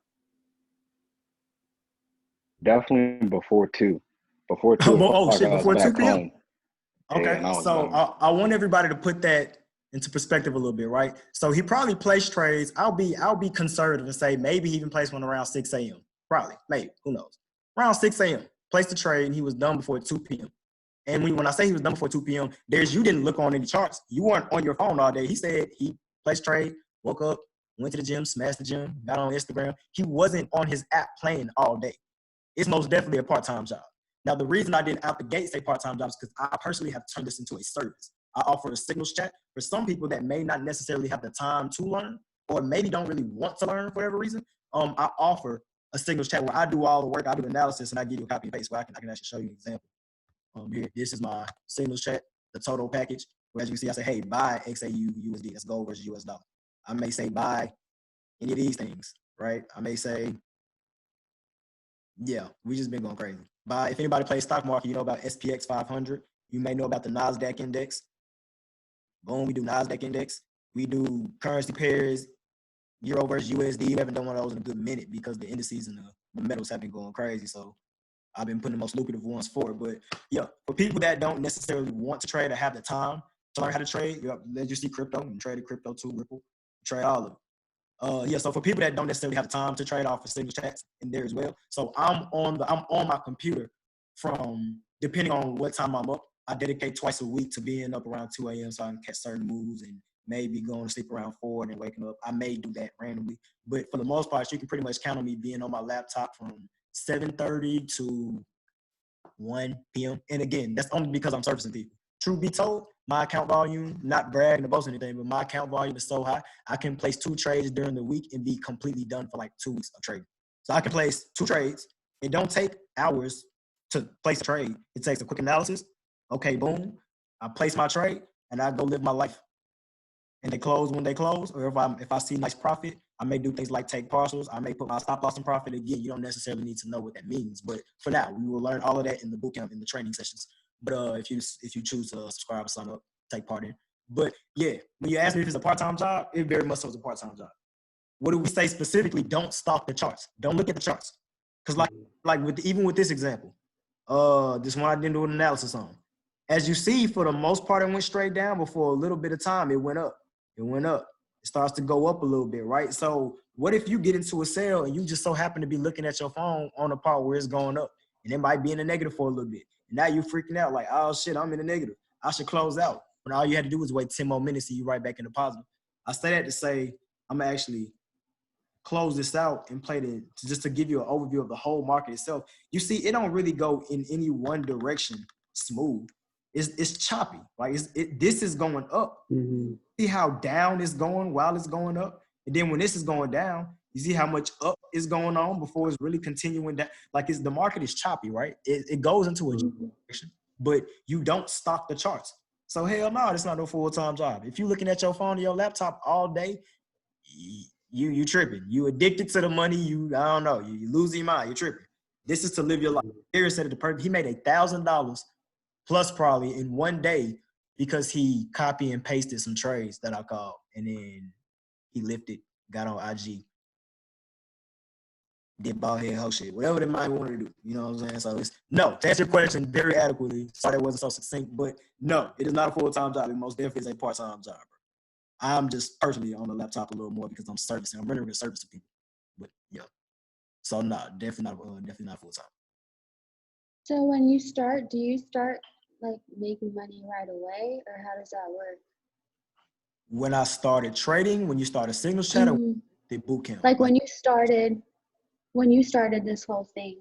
Speaker 4: Definitely before 2. Before 2
Speaker 1: Oh
Speaker 4: o'clock,
Speaker 1: shit,
Speaker 4: I was
Speaker 1: before 2
Speaker 4: back
Speaker 1: p.m.
Speaker 4: home. Yeah,
Speaker 1: Okay,
Speaker 4: and I was
Speaker 1: so
Speaker 4: gone.
Speaker 1: I want everybody to put that into perspective a little bit, right? So he probably placed trades. I'll be conservative and say maybe he even placed one around 6 a.m. Probably, maybe, who knows? Around 6 a.m. Placed the trade and he was done before 2 p.m. And when I say he was done before 2 p.m., you didn't look on any charts. You weren't on your phone all day. He said he placed trade, woke up, went to the gym, smashed the gym, got on Instagram. He wasn't on his app playing all day. It's most definitely a part-time job. Now, the reason I didn't out the gate say part-time jobs is because I personally have turned this into a service. I offer a signals chat for some people that may not necessarily have the time to learn or maybe don't really want to learn for whatever reason. I offer a signals chat where I do all the work, I do the analysis, and I give you a copy and paste where I can actually show you an example. Here, this is my signals chat, the total package. Where as you can see, I say, hey, buy XAU USD. That's gold versus US dollar. I may say buy any of these things, right? I may say, yeah, we just been going crazy. Buy, if anybody plays stock market, you know about SPX 500. You may know about the NASDAQ index. Boom, we do NASDAQ index. We do currency pairs, Euro versus USD. We haven't done one of those in a good minute because the indices and the metals have been going crazy. So I've been putting the most lucrative ones for it. But yeah, for people that don't necessarily want to trade or have the time to learn how to trade, as you see crypto, you trade crypto too, Ripple, trade all of it. Yeah, so for people that don't necessarily have the time to trade off for signal chats in there as well. So I'm on my computer from, depending on what time I'm up, I dedicate twice a week to being up around 2 a.m. so I can catch certain moves and maybe going to sleep around 4 and then waking up. I may do that randomly. But for the most part, you can pretty much count on me being on my laptop from 7:30 to 1 p.m. And again, that's only because I'm servicing people. Truth be told, my account volume, not bragging or boasting anything, but my account volume is so high, I can place 2 trades during the week and be completely done for like 2 weeks of trading. So I can place 2 trades. It don't take hours to place a trade. It takes a quick analysis. Okay, boom. I place my trade and I go live my life. And they close when they close, or if I see nice profit, I may do things like take partials. I may put my stop loss in profit. Again, you don't necessarily need to know what that means, but for now, we will learn all of that in the bootcamp, in the training sessions. But if you choose to subscribe or sign up, take part in. But yeah, when you ask me if it's a part-time job, it very much so is a part-time job. What do we say specifically? Don't stalk the charts. Don't look at the charts, because even with this example, this one I didn't do an analysis on. As you see, for the most part, it went straight down, but for a little bit of time, it went up. It went up. It starts to go up a little bit, right? So what if you get into a sale and you just so happen to be looking at your phone on a part where it's going up and it might be in the negative for a little bit. And now you're freaking out like, oh shit, I'm in the negative. I should close out. When all you had to do was wait 10 more minutes and you right back in the positive. I say that to say, I'm actually close this out and just to give you an overview of the whole market itself. You see, it don't really go in any one direction smooth. It's choppy. Like this is going up.
Speaker 6: Mm-hmm.
Speaker 1: See how down it's going while it's going up, and then when this is going down, you see how much up is going on before it's really continuing down. Like the market is choppy, right? It goes into a direction, but you don't stock the charts. So hell no, it's not no full-time job. If you're looking at your phone or your laptop all day, you tripping. You addicted to the money. I don't know. You lose your mind. You're tripping. This is to live your life. Harris said he made $1,000 plus probably in one day because he copy and pasted some trades that I called, and then he lifted, got on IG, did ball head hoe shit, whatever they might want to do. You know what I'm saying? So to answer your question very adequately. Sorry that wasn't so succinct, but no, it is not a full-time job. It most definitely is a part-time job, bro. I'm just personally on the laptop a little more because I'm servicing. I'm rendering a service to people. But yeah, so no, definitely not full time.
Speaker 5: So when you start, do you start like making money right away, or how does that work?
Speaker 1: When I started trading, when you started signals chat, or the boot camp?
Speaker 5: Like when you started this whole thing.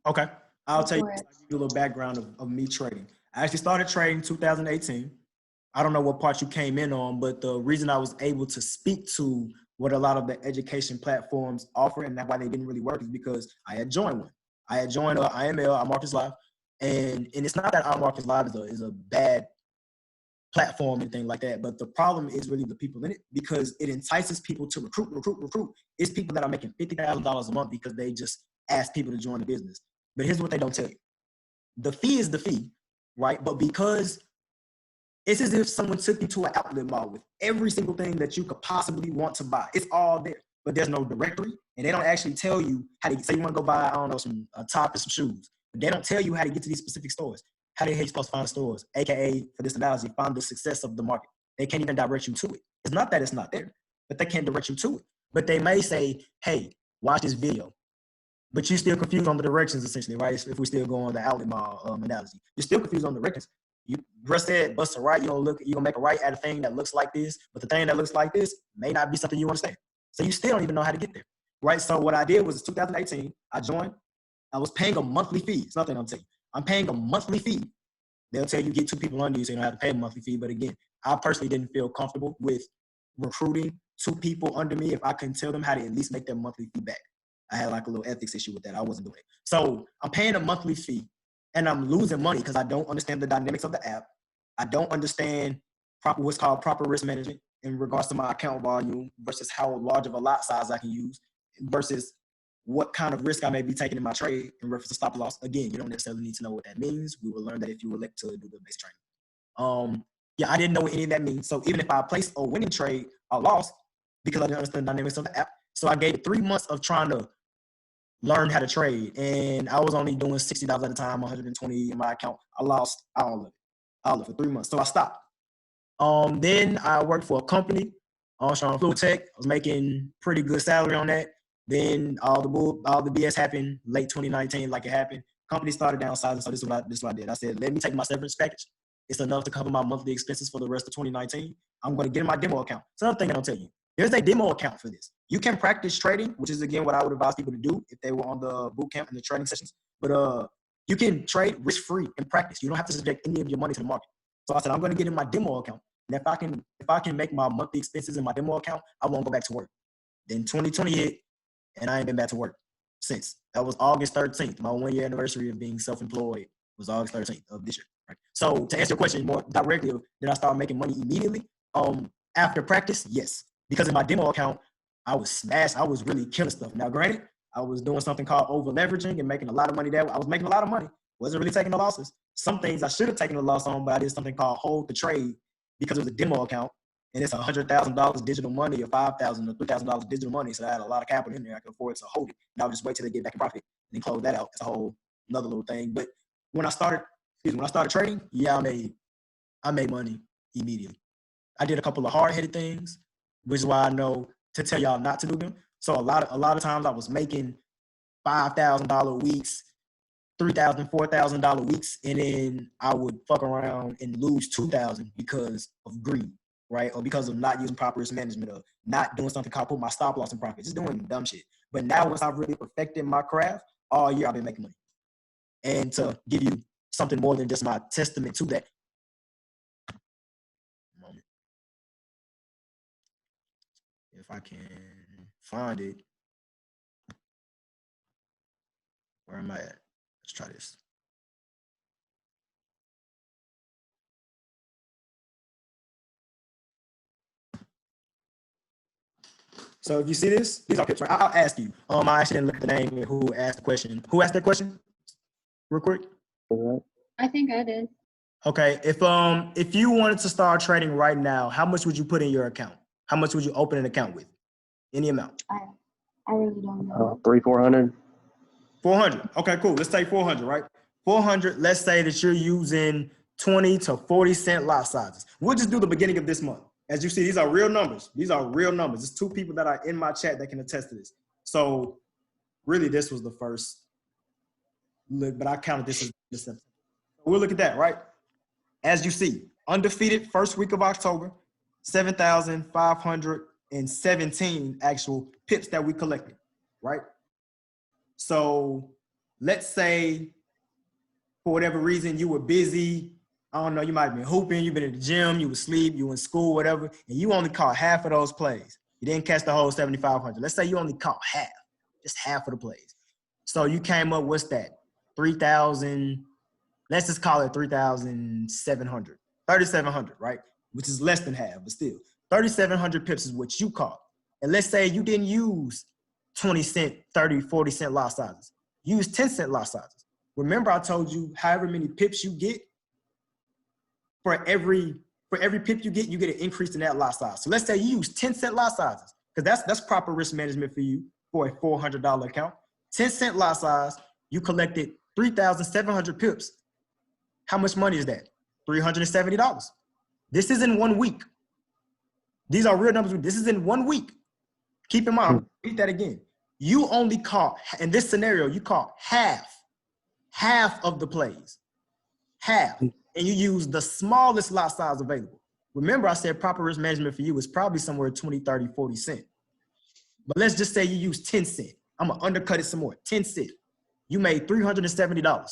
Speaker 1: Okay, I'll tell you, I'll give you a little background of me trading. I actually started trading 2018. I don't know what part you came in on, but the reason I was able to speak to what a lot of the education platforms offer and why they didn't really work is because I had joined one. I had joined IML, iMarkets Live, and it's not that iMarkets Live is a bad platform and things like that. But the problem is really the people in it, because it entices people to recruit. It's people that are making $50,000 a month because they just ask people to join the business. But here's what they don't tell you. The fee is the fee, right? But because it's as if someone took you to an outlet mall with every single thing that you could possibly want to buy. It's all there, but there's no directory, and they don't actually tell you how to say you want to go buy, I don't know, a top and some shoes. But they don't tell you how to get to these specific stores. How the hell are you supposed to find the stores? AKA, for this analogy, find the success of the market. They can't even direct you to it. It's not that it's not there, but they can't direct you to it. But they may say, hey, watch this video. But you're still confused on the directions, essentially, right? If we still go on the outlet mall analogy, you're still confused on the directions. You just said bust a right, you're gonna make a right at a thing that looks like this, but the thing that looks like this may not be something you understand. So you still don't even know how to get there, right? So what I did was 2018, I joined. I was paying a monthly fee. It's nothing I'm telling you. I'm paying a monthly fee. They'll tell you get 2 people under you, so you don't have to pay a monthly fee. But again, I personally didn't feel comfortable with recruiting 2 people under me if I couldn't tell them how to at least make their monthly fee back. I had like a little ethics issue with that. I wasn't doing it. So I'm paying a monthly fee and I'm losing money because I don't understand the dynamics of the app. I don't understand what's called proper risk management in regards to my account volume versus how large of a lot size I can use versus what kind of risk I may be taking in my trade in reference to stop loss. Again, you don't necessarily need to know what that means. We will learn that if you elect to do the basic training. Yeah, I didn't know what any of that means. So even if I placed a winning trade, I lost because I didn't understand the dynamics of the app. So I gave 3 months of trying to learn how to trade, and I was only doing $60 at a time, 120 in my account. I lost all of it for 3 months. So I stopped. Then I worked for a company, Armstrong Fluid Tech. I was making pretty good salary on that. Then all the BS happened late 2019, like it happened. Company started downsizing, so this is what I did. I said, let me take my severance package. It's enough to cover my monthly expenses for the rest of 2019. I'm going to get in my demo account. It's another thing I don't tell you. There's a demo account for this. You can practice trading, which is, again, what I would advise people to do if they were on the boot camp and the trading sessions. But you can trade risk-free and practice. You don't have to subject any of your money to the market. So I said, I'm going to get in my demo account. And if I can make my monthly expenses in my demo account, I won't go back to work. Then 2020 hit, and I ain't been back to work since. That was August 13th. My 1-year anniversary of being self-employed was August 13th of this year. Right? So to answer your question more directly, did I start making money immediately? After practice, yes. Because in my demo account, I was smashed. I was really killing stuff. Now, granted, I was doing something called over leveraging and making a lot of money there. I was making a lot of money. Wasn't really taking the losses. Some things I should have taken the loss on, but I did something called hold the trade because it was a demo account. And it's $100,000 digital money or $5,000 or $3,000 digital money. So I had a lot of capital in there. I could afford to hold it. And I would just wait till they get back in profit and then close that out. It's a whole another little thing. But when I started trading, yeah, I made money immediately. I did a couple of hard-headed things, which is why I know to tell y'all not to do them. So a lot of times I was making $5,000 weeks, $3,000, $4,000 weeks, and then I would fuck around and lose $2,000 because of greed, right? Or because of not using proper risk management, or not doing something called put my stop loss in profit, just doing dumb shit. But now once I've really perfected my craft, all year I've been making money. And to give you something more than just my testament to that. If I can find it, where am I at? Let's try this. So if you see this, these are pips, right? I'll ask you. I actually didn't look at the name of who asked the question. Who asked that question? Real quick.
Speaker 5: I think I did.
Speaker 1: Okay. If you wanted to start trading right now, how much would you put in your account? How much would you open an account with? Any amount.
Speaker 5: I really don't know.
Speaker 6: 300-400.
Speaker 1: 400. Okay, cool. Let's take 400, right? 400. Let's say that you're using 20 to 40 cent lot sizes. We'll just do the beginning of this month. As you see, these are real numbers. These are real numbers. There's 2 people that are in my chat that can attest to this. So really, this was the first look, but I counted this as the September. We'll look at that, right? As you see, undefeated first week of October, 7,517 actual pips that we collected, right? So let's say for whatever reason you were busy, I don't know, you might have been hooping, you've been in the gym, you were asleep, you were in school, whatever, and you only caught half of those plays. You didn't catch the whole 7,500. Let's say you only caught half, just half of the plays. So you came up, what's that? 3,000, let's just call it 3,700. 3,700, right? Which is less than half, but still. 3,700 pips is what you caught. And let's say you didn't use 20 cent, 30, 40 cent lot sizes. Use 10 cent lot sizes. Remember I told you however many pips you get, for every pip you get an increase in that lot size. So let's say you use 10 cent lot sizes, because that's proper risk management for you for a $400 account. 10 cent lot size, you collected 3,700 pips. How much money is that? $370. This is in 1 week. These are real numbers. This is in 1 week. Keep in mind, read that again. You only caught, in this scenario, you caught half of the plays. Half. And you use the smallest lot size available. Remember, I said proper risk management for you is probably somewhere 20, 30, 40 cent. But let's just say you use 10 cent. I'm going to undercut it some more. 10 cent. You made $370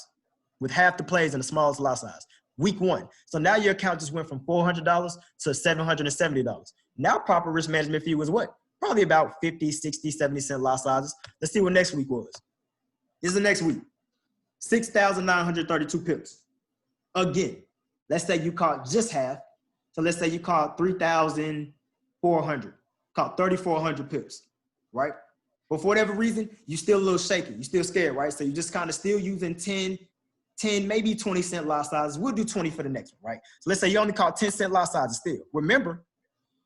Speaker 1: with half the plays and the smallest lot size. Week 1. So now your account just went from $400 to $770. Now proper risk management for you is what? Probably about 50, 60, 70 cent lot sizes. Let's see what next week was. This is the next week. 6,932 pips. Again, let's say you caught just half. So let's say you caught 3,400. Caught 3,400 pips, right? But for whatever reason, you're still a little shaky. You're still scared, right? So you're just kind of still using 10, maybe 20 cent lot sizes. We'll do 20 for the next one, right? So let's say you only caught 10 cent lot sizes still. Remember,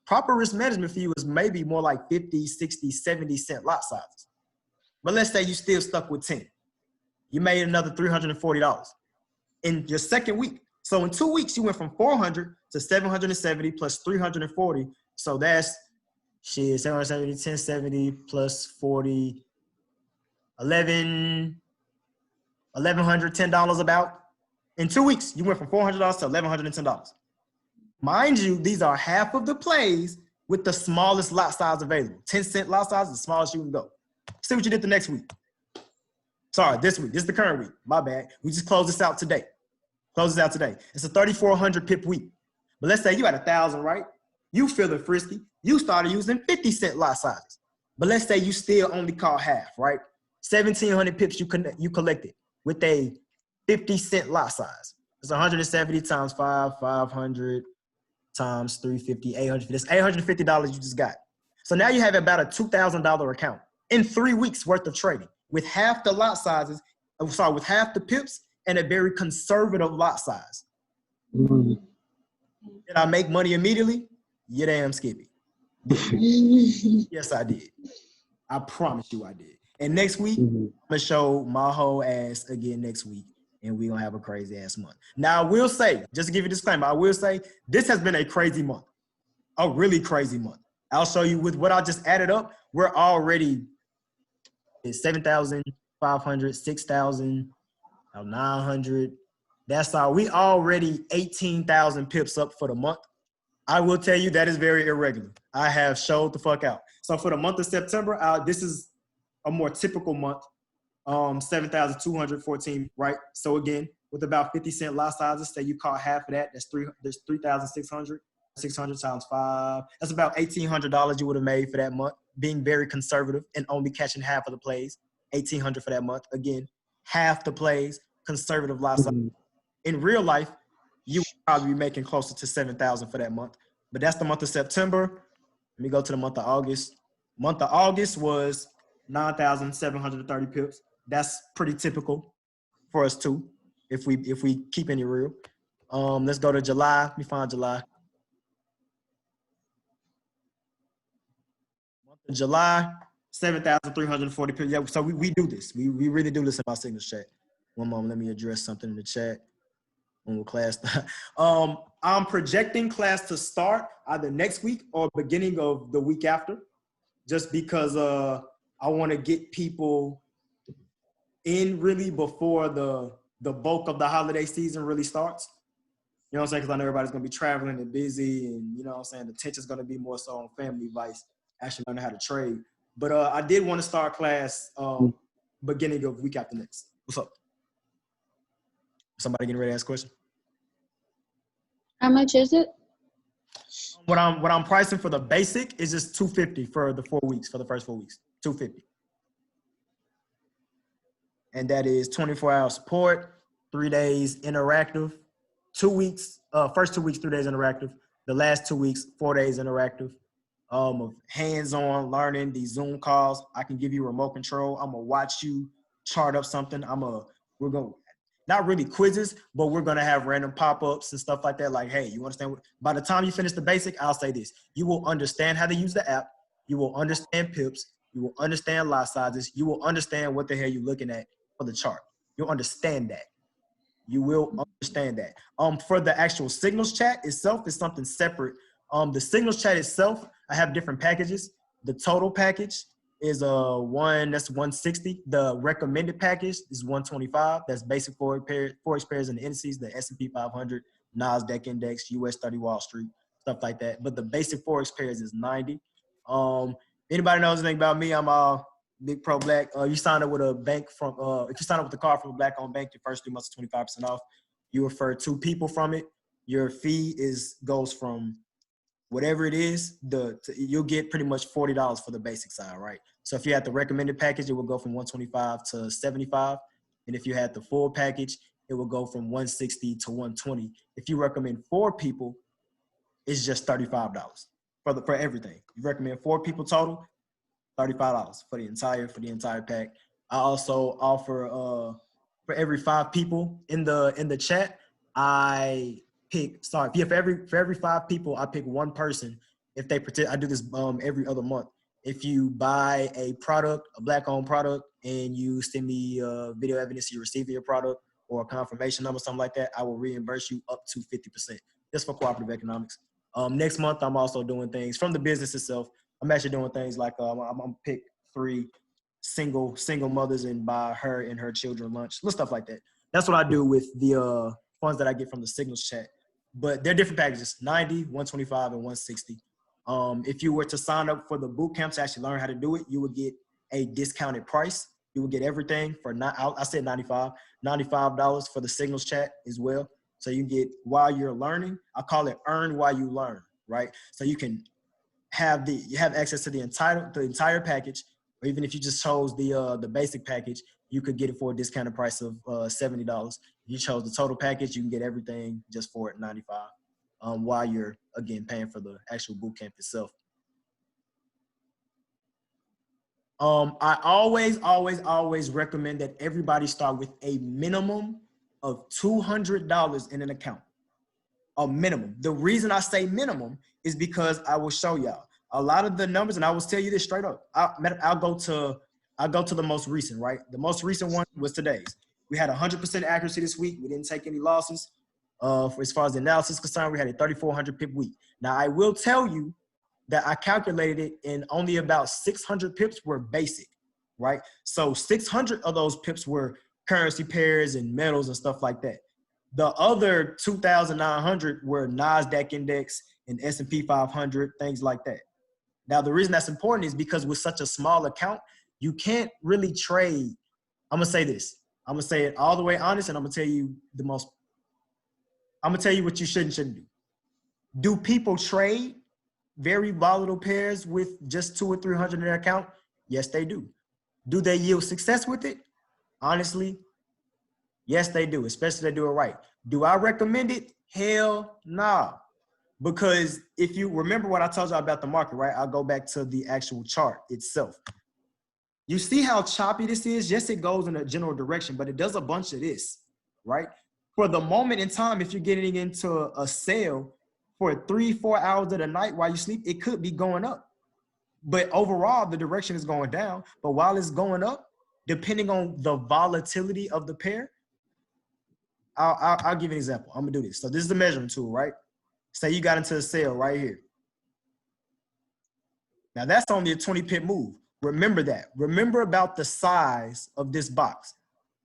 Speaker 1: proper risk management for you is maybe more like 50, 60, 70 cent lot sizes. But let's say you still stuck with 10. You made another $340 in your second week. So in 2 weeks, you went from 400 to 770 plus 340. So that's 770, 1070 plus 40, $1,110 about. In 2 weeks, you went from $400 to $1,110. Mind you, these are half of the plays with the smallest lot size available. 10 cent lot size is the smallest you can go. See what you did the next week. Sorry, this week. This is the current week. My bad. We just closed this out today. Close this out today. It's a 3,400 pip week. But let's say you had 1,000, right? You feeling frisky. You started using 50 cent lot sizes. But let's say you still only caught half, right? 1,700 pips you collected with a 50 cent lot size. It's 170 times 500 times 350, 850. That's $850 you just got. So now you have about a $2,000 account in 3 weeks worth of trading with half the lot sizes, with half the pips and a very conservative lot size. Did I make money immediately? You damn skippy. Yes, I did. I promise you I did. And next week, I'm gonna show my whole ass again next week, and we're gonna have a crazy ass month. Now, I will say, just to give you a disclaimer, I will say this has been a crazy month, a really crazy month. I'll show you with what I just added up, we're already at 7,500, 6,900. That's all. We already 18,000 pips up for the month. I will tell you that is very irregular. I have showed the fuck out. So for the month of September, this is a more typical month. 7,214, right? So again, with about 50 cent lot sizes, say you caught half of that, there's 3,600. 600 times 5. That's about $1,800 you would have made for that month, being very conservative and only catching half of the plays. 1,800 for that month. Again, half the plays, conservative lot size. In real life, you would probably be making closer to 7,000 for that month. But that's the month of September. Let me go to the month of August. Month of August was 9,730 pips. That's pretty typical for us too, if we keep any real. Let's go to July. Let me find July. Month of July, 7,340 pips. Yeah, so we do this. We really do this in my signal chat. One moment, let me address something in the chat. When we'll class. I'm projecting class to start either next week or beginning of the week after, just because I want to get people in really before the bulk of the holiday season really starts. You know what I'm saying? Because I know everybody's going to be traveling and busy, and you know what I'm saying? The attention's going to be more so on family advice, actually learning how to trade. But I did want to start class beginning of week after next. What's up? Somebody getting ready to ask a question?
Speaker 5: How much is it?
Speaker 1: What I'm pricing for the basic is just $250 for the 4 weeks, for the first 4 weeks. $250. And that is 24-hour support, 3 days interactive, 2 weeks first 2 weeks, 3 days interactive. The last 2 weeks, 4 days interactive. Of hands-on learning, these Zoom calls. I can give you remote control. I'm gonna watch you chart up something. We're gonna, not really quizzes, but we're gonna have random pop-ups and stuff like that. Like, hey, you understand what, by the time you finish the basic, I'll say this. You will understand how to use the app. You will understand pips. You will understand lot sizes. You will understand what the hell you're looking at for the chart. You'll understand that. You will understand that. For the actual signals chat itself is something separate. The signals chat itself, I have different packages. The total package is that's 160. The recommended package is 125. That's basic forex pairs and the indices, the S&P 500, Nasdaq index, US 30 Wall Street, stuff like that. But the basic forex pairs is 90. Anybody knows anything about me? I'm Big Pro Black. You sign up with a bank from, if you sign up with a card from a black-owned bank, your first 3 months is 25% off. You refer 2 people from it. Your fee goes from whatever it is, you'll get pretty much $40 for the basic side, right? So if you had the recommended package, it will go from 125 to 75. And if you had the full package, it will go from 160 to 120. If you recommend 4 people, it's just $35 for everything. You recommend 4 people total, $35 for the entire pack. I also offer for every 5 people in the chat, for every 5 people, I pick 1 person. If they pretend, I do this every other month. If you buy a product, a black-owned product, and you send me video evidence you receiving your product or a confirmation number, something like that, I will reimburse you up to 50%. Just for cooperative economics. Next month, I'm also doing things from the business itself. I'm actually doing things like I'm gonna pick 3 single mothers and buy her and her children lunch, little stuff like that. That's what I do with the funds that I get from the signals chat. But they're different packages, 90, 125, and 160. If you were to sign up for the boot camp to actually learn how to do it, you would get a discounted price. You would get everything for I said $95 for the signals chat as well. So you get while you're learning. I call it earn while you learn, right? So you can have access to the entire package, or even if you just chose the basic package, you could get it for a discounted price of $70. If you chose the total package, you can get everything just for it $95. While you're again paying for the actual boot camp itself. I always recommend that everybody start with a minimum of $200 in an account. A minimum. The reason I say minimum is because I will show y'all a lot of the numbers, and I will tell you this straight up. I'll go to the most recent, right? The most recent one was today's. We had 100% accuracy this week. We didn't take any losses. As far as the analysis is concerned, we had a 3,400 pip week. Now, I will tell you that I calculated it, and only about 600 pips were basic, right? So 600 of those pips were currency pairs and metals and stuff like that. The other 2,900 were Nasdaq index and S&P 500, things like that. Now, the reason that's important is because with such a small account, you can't really trade. I'm going to say this. I'm going to say it all the way honest, and I'm going to tell you what you shouldn't do. Do people trade very volatile pairs with just 200 or 300 in their account? Yes, they do. Do they yield success with it? Honestly, yes, they do, especially if they do it right. Do I recommend it? Hell nah. Because if you remember what I told you about the market, right? I'll go back to the actual chart itself. You see how choppy this is? Yes, it goes in a general direction, but it does a bunch of this, right? For the moment in time, if you're getting into a sale for 3-4 hours of the night while you sleep, it could be going up. But overall, the direction is going down. But while it's going up, depending on the volatility of the pair, I'll give you an example. I'm gonna do this. So this is the measuring tool, right? Say you got into a sale right here. Now that's only a 20 pip move. Remember that. Remember about the size of this box,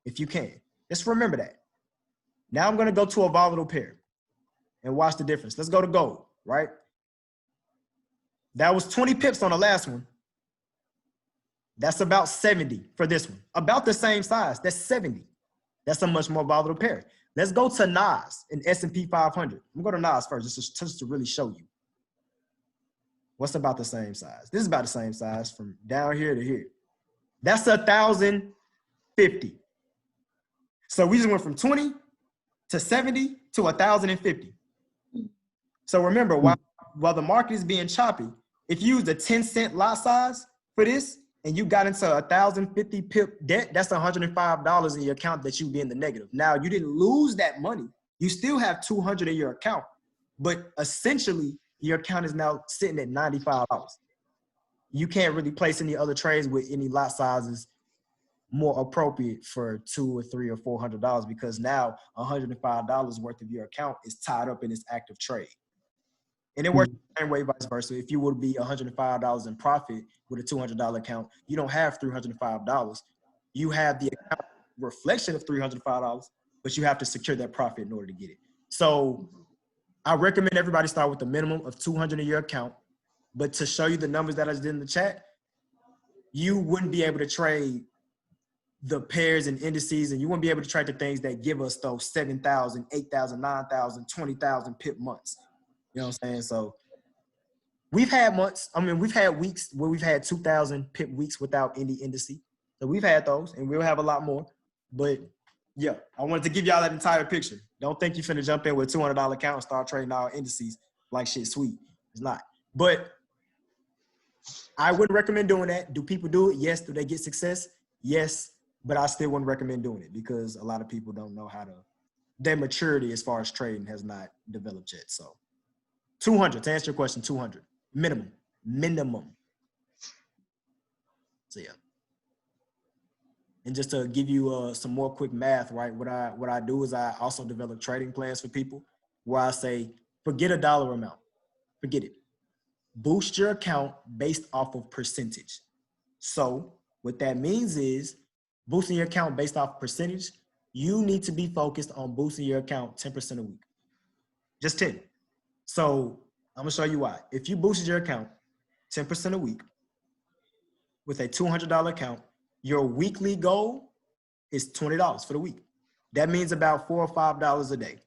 Speaker 1: if you can. Just remember that. Now I'm gonna go to a volatile pair and watch the difference. Let's go to gold, right? That was 20 pips on the last one. That's about 70 for this one. About the same size. That's 70. That's a much more volatile pair. Let's go to NAS in S&P 500. I'm going to go to NAS first, just to really show you what's about the same size. This is about the same size from down here to here. That's 1,050. So we just went from 20 to 70 to 1,050. So remember, while the market is being choppy, if you use a 10-cent lot size for this and you got into 1,050 pip debt, that's $105 in your account that you'd be in the negative. Now, you didn't lose that money. You still have $200 in your account, but essentially your account is now sitting at $95. You can't really place any other trades with any lot sizes more appropriate for $200 or $300 or $400 because now $105 worth of your account is tied up in this active trade. And it works the same way, vice versa. If you would be $105 in profit with a $200 account, you don't have $305. You have the account reflection of $305, but you have to secure that profit in order to get it. So I recommend everybody start with a minimum of $200 in your account. But to show you the numbers that I just did in the chat, you wouldn't be able to trade the pairs and indices, and you wouldn't be able to trade the things that give us those 7,000, 8,000, 9,000, 20,000 pip months. You know what I'm saying? So we've had months, we've had weeks where we've had 2,000 pip weeks without any indice. So we've had those, and we'll have a lot more. But yeah, I wanted to give y'all that entire picture. Don't think you're finna jump in with a $200 account and start trading all indices like shit sweet. It's not. But I wouldn't recommend doing that. Do people do it? Yes. Do they get success? Yes. But I still wouldn't recommend doing it because a lot of people don't know how to, their maturity as far as trading has not developed yet. So 200, to answer your question, 200, minimum. So yeah. And just to give you some more quick math, right? What I do is I also develop trading plans for people where I say, forget a dollar amount, forget it. Boost your account based off of percentage. So what that means is boosting your account based off percentage, you need to be focused on boosting your account 10% a week. Just 10. So I'm gonna show you why. If you boosted your account 10% a week with a $200 account, your weekly goal is $20 for the week. That means about $4 or $5 a day,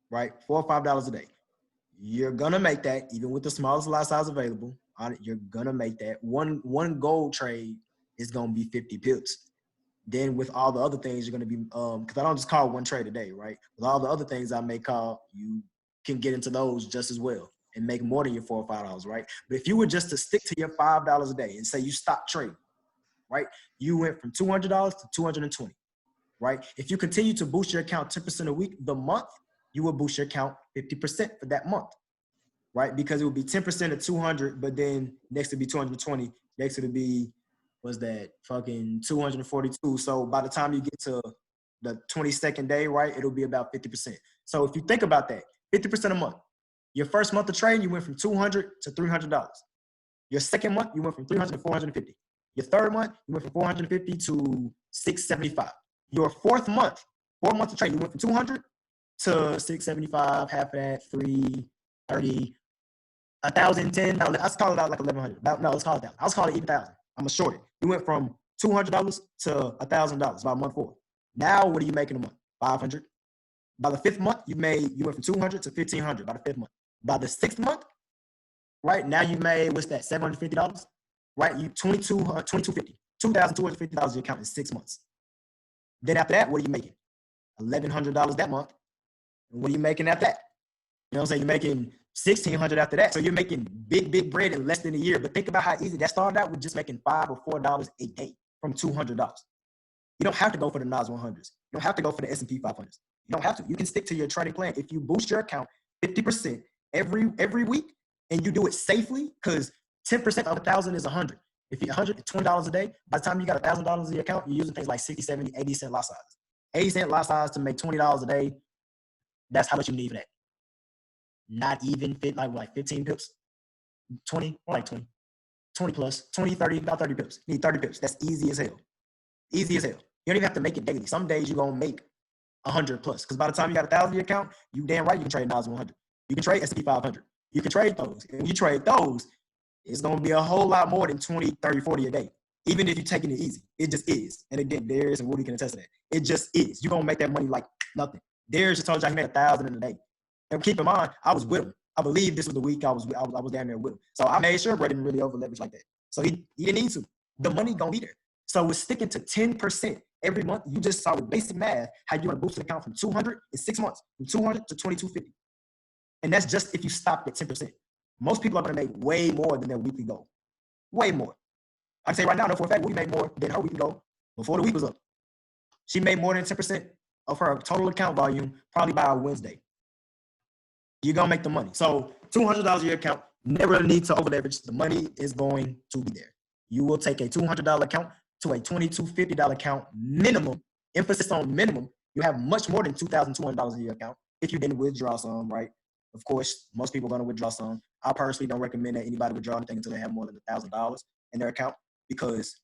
Speaker 1: right? $4 or $5 a day. You're gonna make that even with the smallest lot size available. You're gonna make that. One gold trade is gonna be 50 pips. Then with all the other things, you're gonna be because I don't just call one trade a day, right? With all the other things I may call, you can get into those just as well and make more than your $4 or $5, right? But if you were just to stick to your $5 a day and say you stop trading, right? You went from $200 to $220, right? If you continue to boost your account 10% a week, the month, you will boost your account 50% for that month, right? Because it would be 10% of 200, but then next to be 220, next to be, was that fucking 242. So by the time you get to the 22nd day, right, it'll be about 50%. So if you think about that, 50% a month. Your first month of trading, you went from $200 to $300. Your second month, you went from $300 to $450. Your third month, you went from $450 to $675. Your fourth month of trading, you went from $200 to $675, half of that, $330, $1,010. Let's call it out like $1,100. No, let's call it that. Let's call it even $1,000. I'm gonna short it. You went from $200 to $1,000 by month 4. Now, what are you making a month? $500. By the 5th month, you went from $200 to $1,500 by the 5th month. By the 6th month, right now you made, what's that, $750, right? You $2,250, $2,250 in your account in 6 months. Then after that, what are you making? $1,100 that month. And what are you making after that? You know what I'm saying? You're making $1,600 after that. So you're making big bread in less than a year. But think about how easy that started out with, just making $5 or $4 a day from $200. You don't have to go for the NAS 100s. You don't have to go for the S&P 500s. You don't have to. You can stick to your trading plan. If you boost your account 50% every week and you do it safely, because 10% of 1,000 is 100. If you're $120 a day, by the time you got $1,000 in your account, you're using things like 60, 70, 80 cent lot size. 80 cent lot size to make $20 a day. That's how much you need for that. Not even like 15 pips, 20, or like 20 plus, 20, 30, about 30 pips. You need 30 pips. That's easy as hell. Easy as hell. You don't even have to make it daily. Some days you're going to make 100 plus. Because by the time you got 1,000 in your account, you damn right you can trade NAS 100. You can trade S&P 500. You can trade those. And when you trade those, it's going to be a whole lot more than 20, 30, 40 a day. Even if you're taking it easy. It just is. And again, Darius and Woody can attest to that. It just is. You're going to make that money like nothing. Darius just told you I made 1,000 in a day. And keep in mind, I was with him. I believe this was the week I was down there with him. So I made sure Brett didn't really over leverage like that. So he didn't need to. The money gonna be there. So with sticking to 10% every month, you just saw with basic math how you want to boost an account from 200 in 6 months, from 200 to 2,250. And that's just if you stopped at 10%. Most people are going to make way more than their weekly goal. Way more. I can say right now, for a fact, we made more than her weekly goal before the week was up. She made more than 10% of her total account volume probably by Wednesday. You're going to make the money. So $200 of your account, never need to over leverage. The money is going to be there. You will take a $200 account to a $2,250 account minimum. Emphasis on minimum. You have much more than $2,200 in your account if you didn't withdraw some, right? Of course, most people are going to withdraw some. I personally don't recommend that anybody withdraw anything until they have more than $1,000 in their account, because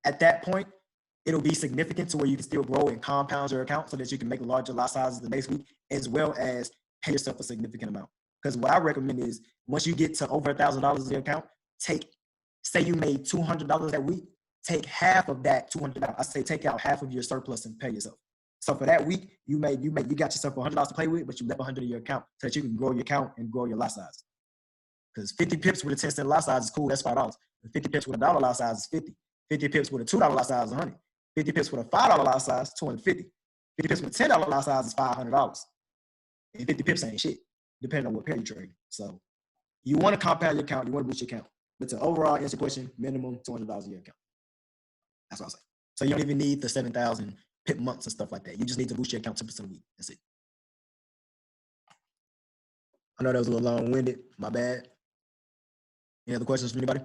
Speaker 1: at that point, it'll be significant to where you can still grow and compound your account so that you can make larger lot sizes the next week, as well as pay yourself a significant amount. Because what I recommend is once you get to over $1,000 in your account, say you made $200 that week, take half of that $200. I say take out half of your surplus and pay yourself. So for that week, you got yourself $100 to play with, but you left $100 in your account so that you can grow your account and grow your lot size. Because 50 pips with a 10-cent lot size is cool. That's $5. 50 pips with a $1 lot size is 50. 50 pips with a $2 lot size is 100. 50 pips with a $5 lot size, 250. 50 pips with a $10 lot size is $500. And 50 pips ain't shit, depending on what pair you trade. So you want to compound your account, you want to boost your account. But to overall answer your question, minimum $200 in your account. That's what I'm saying. So you don't even need the 7,000 pip months and stuff like that. You just need to boost your account 10% a week. That's it. I know that was a little long-winded. My bad. Any other questions from anybody?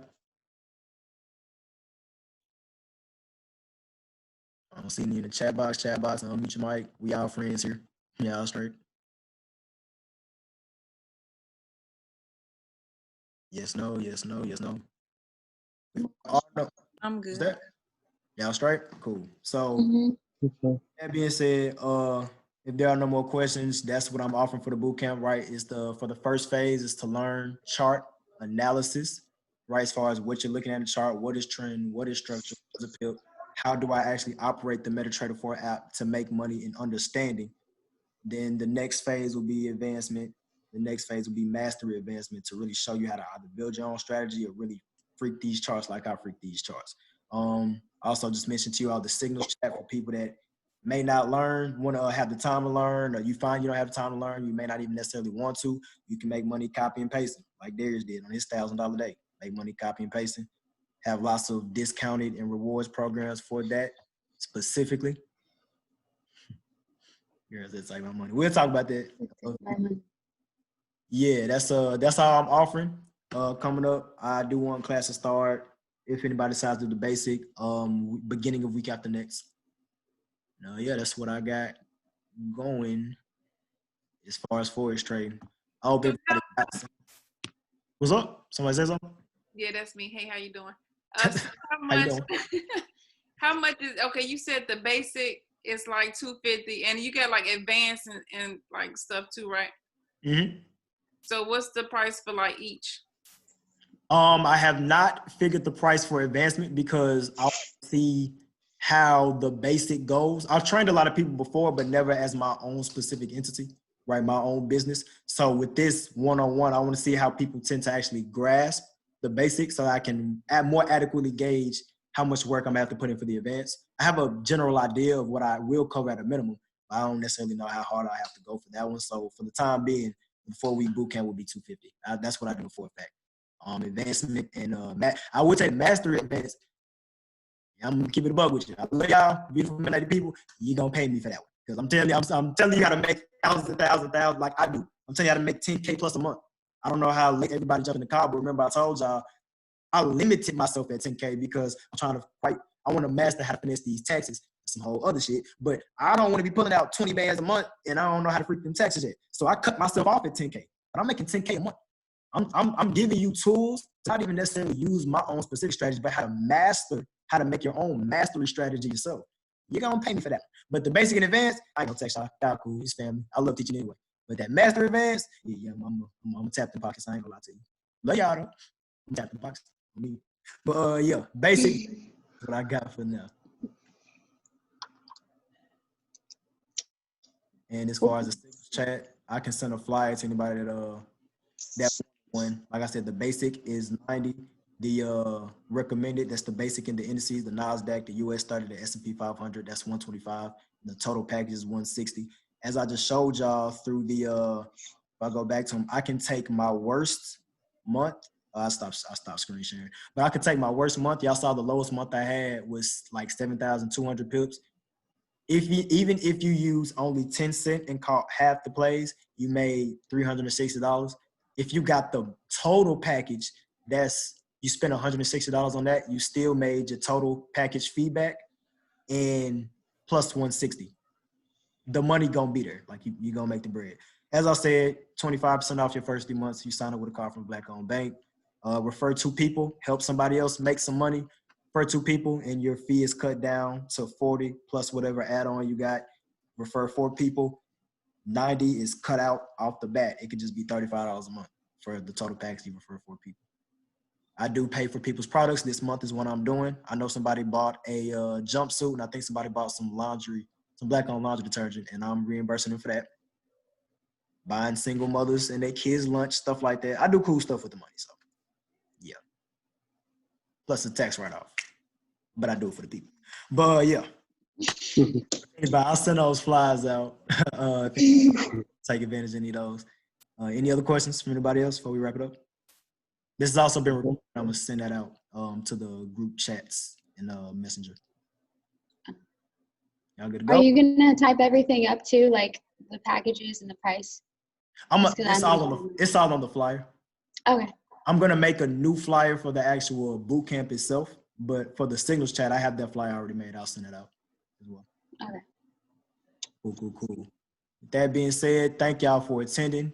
Speaker 1: I don't see any in the chat box. Unmute your mic. We all friends here. Yeah, all straight. Yes, no, yes, no, yes, no. No.
Speaker 3: I'm good.
Speaker 1: Is that? Y'all straight? Cool. So that being said, if there are no more questions, that's what I'm offering for the boot camp, right? For the first phase is to learn chart analysis, right? As far as what you're looking at in the chart, what is trend, what is structure, what is appeal, how do I actually operate the MetaTrader 4 app to make money in understanding. Then the next phase will be advancement. The next phase will be mastery advancement, to really show you how to either build your own strategy or really freak these charts like I freak these charts. Also just mention to you all the signals chat for people that may not learn, want to have the time to learn, or you find you don't have the time to learn, you may not even necessarily want to. You can make money copy and pasting like Darius did on his $1,000 day. Make money copy and pasting. Have lots of discounted and rewards programs for that specifically. Here's that save my money. We'll talk about that. Yeah, that's all I'm offering. Coming up, I do want class to start. If anybody decides to do the basic, beginning of week after next. Yeah, that's what I got going as far as Forex trading. I hope everybody got some. What's up? Somebody say something?
Speaker 3: Yeah, that's me. Hey, how you doing?
Speaker 1: How you doing?
Speaker 3: How much is, okay, you said the basic is like $250 and you got like advanced and like stuff too, right?
Speaker 1: Mm-hmm.
Speaker 3: So what's the price for like each?
Speaker 1: I have not figured the price for advancement because I'll see how the basic goes. I've trained a lot of people before, but never as my own specific entity, right? My own business. So with this one-on-one, I want to see how people tend to actually grasp the basics so I can more adequately gauge how much work I'm gonna have to put in for the advance. I have a general idea of what I will cover at a minimum, but I don't necessarily know how hard I have to go for that one. So for the time being, the 4-week boot camp will be $250. That's what I do for a fact. Advancement and I would say mastery advance. I'm gonna keep it above with you. I love y'all, beautiful melody people. You gonna pay me for that one because I'm telling you how to make thousands like I do. I'm telling you how to make 10K plus a month. I don't know how late everybody jumped in the car, but remember I told y'all I limited myself at 10K because I want to master how to finesse these taxes, some whole other shit. But I don't want to be pulling out 20 bands a month and I don't know how to freak them taxes yet. So I cut myself off at 10K, but I'm making 10K a month. I'm giving you tools to not even necessarily use my own specific strategy, but how to make your own mastery strategy yourself. You're gonna pay me for that. But the basic and advanced, I ain't gonna text y'all cool, his family. I love teaching anyway. But that master advanced, yeah, I'm gonna tap the pockets. I ain't gonna lie to you. Love y'all though. I'm tapping the pockets for me. But yeah, basic is what I got for now. And as far as the signals chat, I can send a flyer to anybody that one. Like I said, the basic is 90. The recommended, that's the basic in the indices, the NASDAQ, the US 30, the S&P 500, that's 125. The total package is 160. as I just showed y'all through the, if I go back to them, I can take my worst month. I stopped screen sharing. But I could take my worst month. Y'all saw the lowest month I had was like 7,200 pips. Even if you use only 10 cents and caught half the plays, you made $360. If you got the total package, you spent $160 on that, you still made your total package feedback and plus 160. The money gonna be there. Like you gonna make the bread. As I said, 25% off your first 3 months. You sign up with a card from a Black-owned bank. Refer 2 people, help somebody else make some money. Refer 2 people, and your fee is cut down to 40 plus whatever add-on you got. Refer 4 people, 90 is cut out off the bat. It could just be $35 a month for the total package you refer 4 people. I do pay for people's products. This month is what I'm doing. I know somebody bought a jumpsuit, and I think somebody bought some Black-owned laundry detergent, and I'm reimbursing them for that. Buying single mothers and their kids lunch, stuff like that. I do cool stuff with the money, so yeah. Plus the tax write-off, but I do it for the people. But yeah, I'll send those flyers out. Take advantage of any of those. Any other questions from anybody else before we wrap it up? This has also been recorded. I'm gonna send that out to the group chats in Messenger. Y'all good to go?
Speaker 5: Are you gonna type everything up too, like the packages and the price?
Speaker 1: It's all on the flyer.
Speaker 5: Okay.
Speaker 1: I'm gonna make a new flyer for the actual boot camp itself, but for the signals chat, I have that flyer already made. I'll send it out as well.
Speaker 5: Okay.
Speaker 1: Cool. With that being said, thank y'all for attending.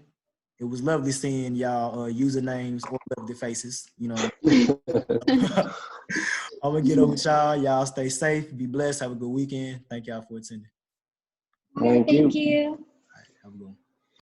Speaker 1: It was lovely seeing y'all usernames or lovely faces. You know, I'm gonna get over with y'all. Y'all stay safe, be blessed, have a good weekend. Thank y'all for attending.
Speaker 5: Thank you.
Speaker 1: All right, have a good one.